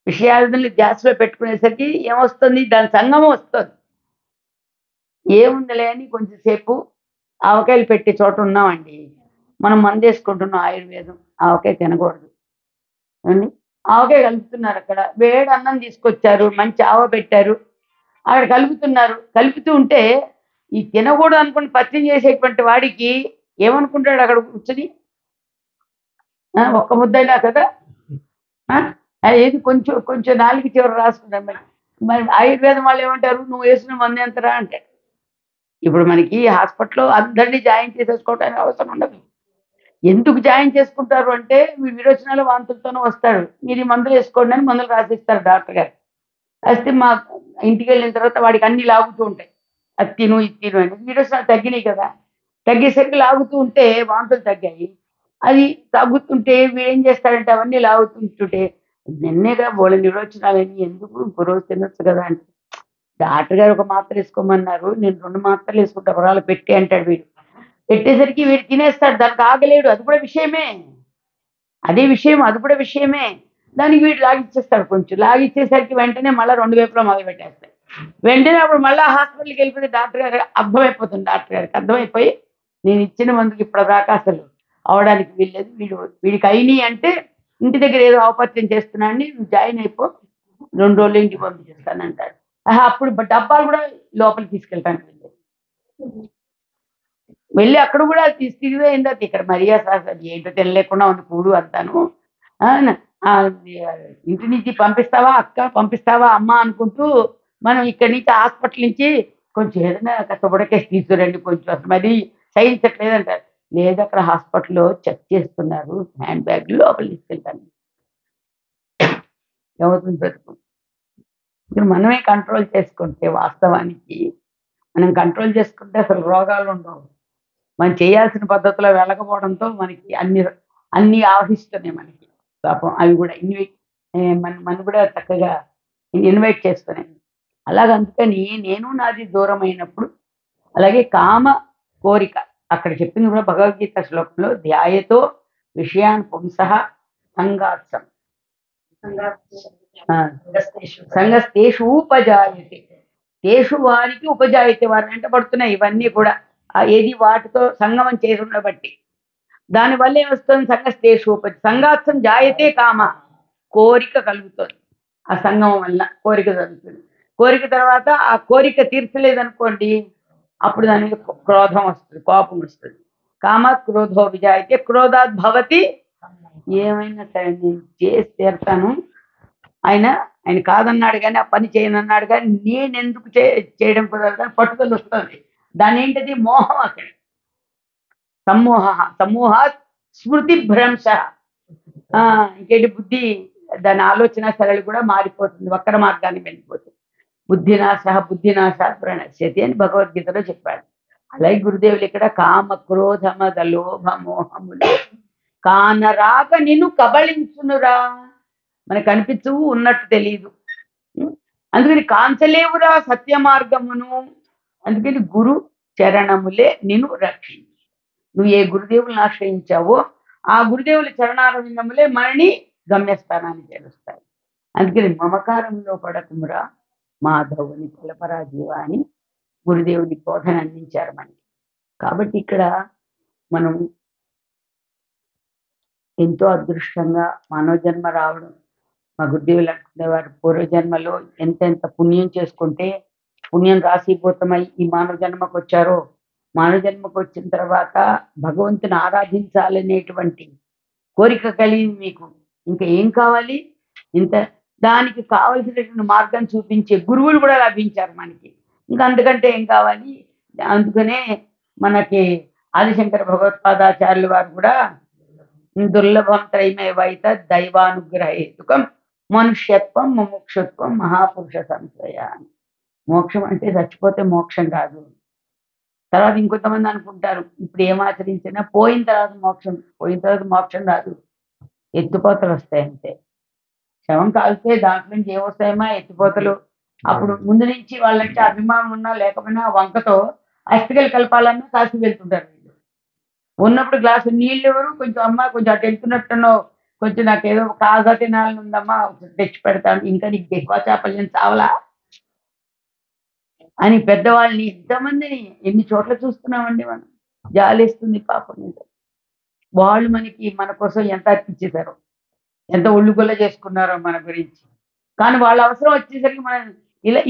విషయాదుల్ని ధ్యాసలో పెట్టుకునేసరికి ఏమొస్తుంది? దాని సంగమం వస్తుంది. ఏముందిలే అని కొంచెంసేపు ఆవకాయలు పెట్టే చోట ఉన్నామండి. మనం మందేసుకుంటున్నాం ఆయుర్వేదం. ఆవకాయ తినకూడదు అండి. ఆవకాయ కలుపుతున్నారు. అక్కడ వేడి అన్నం తీసుకొచ్చారు, మంచి ఆవ పెట్టారు, అక్కడ కలుపుతున్నారు. కలుపుతూ ఉంటే ఈ తినకూడదు అనుకుని పత్యం చేసేటువంటి వాడికి ఏమనుకుంటాడు అక్కడ కూర్చుని? ఒక్క ముద్దైనా కదా, ఏది కొంచెం కొంచెం నాలుగు చివర రాసుకుంటాం. మరి ఆయుర్వేదం వాళ్ళు ఏమంటారు? నువ్వు వేసిన మంది ఎంతరా అంటే. ఇప్పుడు మనకి హాస్పిటల్లో అందరినీ జాయిన్ చేసేసుకోవడానికి అవసరం ఉండదు. ఎందుకు జాయిన్ చేసుకుంటారు అంటే విరోచనాలు వాంతులతోనూ వస్తాడు, మీరు ఈ మందులు వేసుకోండి అని మందులు రాసిస్తారు డాక్టర్ గారు. రాస్తే మా ఇంటికి వెళ్ళిన తర్వాత వాడికి అన్ని లాగుతూ ఉంటాయి, అది తిను ఇది తిను అని. విరోచనాలు తగ్గినాయి కదా, తగ్గేసరికి లాగుతూ ఉంటే వాంతులు తగ్గాయి. అది తగ్గుతుంటే వీడేం చేస్తాడంటే అవన్నీ లాగుతుంటుంటే నిన్నేగా బోళ విరోచనాలని, ఎందుకు రోజు తినొచ్చు కదా అంటే డాక్టర్ గారు ఒక మాత్ర వేసుకోమన్నారు, నేను 2 మాత్రలు వేసుకుంటా పొరాలు పెట్టి అంటాడు. వీడు పెట్టేసరికి వీడు తినేస్తాడు, దానికి ఆగలేడు. అది కూడా విషయమే, అదే విషయం, అది కూడా విషయమే. దానికి వీడు లాగిచ్చేస్తాడు. కొంచెం లాగిచ్చేసరికి వెంటనే మళ్ళీ 2 వైపులా మొదలు పెట్టేస్తాడు. వెంటనే అప్పుడు మళ్ళీ హాస్పిటల్కి వెళ్ళిపోతే డాక్టర్ గారు అర్థమైపోతుంది. డాక్టర్ గారికి అర్థమైపోయి నేను ఇచ్చిన మందుకి ఇప్పటిదాకా అసలు అవడానికి వీల్లేదు, వీడికి అయినాయి అంటే ఇంటి దగ్గర ఏదో ఔపత్యం చేస్తున్నాడని నువ్వు జాయిన్ అయిపో, 2 రోజులు ఇంటికి పంపించేస్తానంటాడు. అప్పుడు డబ్బాలు కూడా లోపలికి తీసుకెళ్తాను వెళ్ళి అక్కడ కూడా తిరిగి అయిందా ఇక్కడ మరియా సార్ ఏంటో తినలేకుండా ఉంది కూడు అంతాను. ఇంటి నుంచి పంపిస్తావా అక్క, పంపిస్తావా అమ్మ అనుకుంటూ మనం ఇక్కడి నుంచి హాస్పిటల్ నుంచి కొంచెం ఏదైనా కాస్త ఉడకేసి తీసుకురండి కొంచెం, అసలు మరి సహించట్లేదంటారు. లేదు అక్కడ హాస్పిటల్లో చెక్ చేస్తున్నారు, హ్యాండ్ బ్యాగ్ లోపల తీసుకెళ్తాను. ఏమవుతుంది బ్రతుకు? ఇప్పుడు మనమే కంట్రోల్ చేసుకుంటే, వాస్తవానికి మనం కంట్రోల్ చేసుకుంటే అసలు రోగాలు ఉండవు. మనం చేయాల్సిన పద్ధతిలో వెళ్ళకపోవడంతో మనకి అన్ని ఆవహిస్తున్నాయి మనకి పాపం. అవి కూడా మనం కూడా చక్కగా ఇన్వైట్ చేస్తున్నాయి. అలాగ అందుకని నేను నాది దూరం అయినప్పుడు, అలాగే కామ కోరిక అక్కడ చెప్పింది కూడా భగవద్గీత శ్లోకంలో ధ్యాయతో విషయాన్ పుంసః సంగాత్సం సంగస్తేషు ఉపజాయతే. తేషు వారికి ఉపజాయతే, వారిని వెంట పడుతున్నాయి ఇవన్నీ కూడా. ఏది వాటితో సంగమం చేసి ఉండబట్టి దానివల్ల ఏమొస్తుంది? సంగస్తేషు సంగాత్సం జాయతే కామ, కోరిక కలుగుతుంది. ఆ సంగమం వల్ల కోరిక జరుగుతుంది. కోరిక తర్వాత ఆ కోరిక తీర్చలేదనుకోండి, అప్పుడు దాని మీద క్రోధం వస్తుంది, కోపం వస్తుంది. కామాత్ క్రోధో విజాయితే, క్రోధాత్ భవతి. ఏమైనా సరే నేను చేసి తీరుతాను, ఆయన కాదన్నాడు కానీ ఆ పని చేయనన్నాడు కానీ నేను ఎందుకు చేయడం కుదరదు కానీ పట్టుదల వస్తుంది. దాని ఏంటది? మోహం. అక్కడ సమ్మోహాత్ స్మృతి భ్రంశ. ఇంకేంటి? బుద్ధి, దాని ఆలోచన సరళి కూడా మారిపోతుంది, వక్ర మార్గాన్ని వెళ్ళిపోతుంది. బుద్ధినాశ ప్రణశ్యతి అని భగవద్గీతలో చెప్పాడు. అలాగే గురుదేవులు ఇక్కడ కామ క్రోధ మద లోభ మోహములు కానరాక నిన్ను కబళించునురా. మనకు అనిపించవు, ఉన్నట్టు తెలియదు. అందుకని కాంచలేవురా సత్య మార్గమును. అందుకని గురు చరణములే నిన్ను రక్షించు. నువ్వు ఏ గురుదేవులను ఆశ్రయించావో ఆ గురుదేవుల చరణారవిందములే మనని గమ్యస్థానాన్ని చేరుస్తాయి. అందుకని మమకారంలో పడకుమురా మాధవుని తెలపరా జీవా అని గురుదేవుని బోధన అందించారు మనకి. కాబట్టి ఇక్కడ మనం ఎంతో అదృష్టంగా మానవ జన్మ రావడం. మా గురుదేవులు అనుకునేవారు, పూర్వజన్మలో ఎంతెంత పుణ్యం చేసుకుంటే పుణ్యం రాశీభూతమై ఈ మానవ జన్మకు వచ్చారో, మానవ జన్మకు వచ్చిన తర్వాత భగవంతుని ఆరాధించాలనేటువంటి కోరిక కలిగింది మీకు. ఇంకా ఏం కావాలి? దానికి కావలసినటువంటి మార్గం చూపించే గురువులు కూడా లభించారు మనకి. ఇంకా అంతకంటే ఏం కావాలి? అందుకనే మనకి ఆదిశంకర భగవత్పాదాచార్యులు వారు కూడా దుర్లభం త్రైమేవైత దైవానుగ్రహ హేతుకం మనుష్యత్వం ముముక్షుత్వం మహాపురుష సంశయ అని. మోక్షం అంటే చచ్చిపోతే మోక్షం కాదు. తర్వాత ఇంకొంతమంది అనుకుంటారు ఇప్పుడు ఏం ఆచరించినా పోయిన తర్వాత మోక్షం రాదు, ఎత్తుపోతలు వస్తాయి అంతే. శవం కాలితే దాంట్లో నుంచి ఏమొస్తాయమ్మా? ఎత్తిపోతలు. అప్పుడు ముందు నుంచి వాళ్ళంటే అభిమానం ఉన్నా లేకపోయినా వంకతో అస్థికలు కలపాలన్నా కాసి వెళ్తుంటారు వీళ్ళు. ఉన్నప్పుడు గ్లాసు నీళ్ళు ఎవరు, కొంచెం అమ్మ కొంచెం అటు వెళ్తున్నట్టునో, కొంచెం నాకేదో కాజా తినాలని ఉందమ్మా తెచ్చి పెడతాను, ఇంకా నీకు దిగ్వా చాపల్యం చావలా అని పెద్దవాళ్ళని ఎంతమందిని ఎన్ని చోట్ల చూస్తున్నామండి మనం. జాలేస్తుంది పాపం మీద. వాళ్ళు మన కోసం ఎంత అర్పించేశారో, ఎంత ఒళ్ళుగొల్ల చేసుకున్నారో మన గురించి. కానీ వాళ్ళ అవసరం వచ్చేసరికి మనం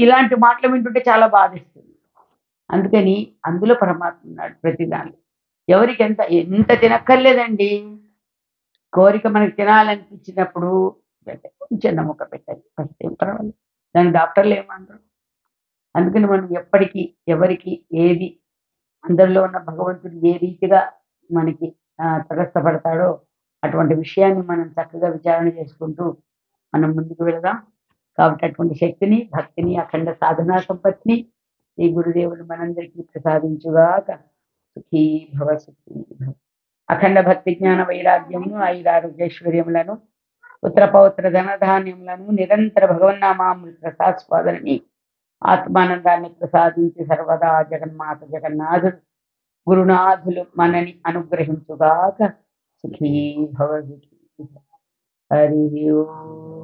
ఇలాంటి మాటలు వింటుంటే చాలా బాధేస్తుంది. అందుకని అందులో పరమాత్మ ఉన్నాడు ప్రతి దానిలో. ఎవరికి ఎంత తినక్కర్లేదండి. కోరిక మనకి తినాలనిపించినప్పుడు కొంచెం నమ్మక పెట్టాలి, ఫస్ట్ ఏం పర్వాలేదు, దాని డాక్టర్లు ఏమన్నారు. అందుకని మనం ఎప్పటికీ ఎవరికి ఏది అందరిలో ఉన్న భగవంతుడు ఏ రీతిగా మనకి తటస్థపడతాడో అటువంటి విషయాన్ని మనం చక్కగా విచారణ చేసుకుంటూ మనం ముందుకు వెళదాం. కాబట్టి అటువంటి శక్తిని, భక్తిని, అఖండ సాధనా సంపత్తిని ఈ గురుదేవులు మనందరికీ ప్రసాదించుగాక. సుఖీ భవ, సుఖీ భవ. అఖండ భక్తి జ్ఞాన వైరాగ్యమును, ఐరారోగ్యైశ్వర్యములను, పుత్ర పౌత్ర ధనధాన్యములను, నిరంతర భగవన్నామామృత ప్రసాస్వాదనని, ఆత్మానందాన్ని ప్రసాదించి సర్వదా జగన్మాత జగన్నాథుడు గురునాథులు మనని అనుగ్రహించుగాక. సుఖీ భవ, సుఖీ భవ. హరి ఓం.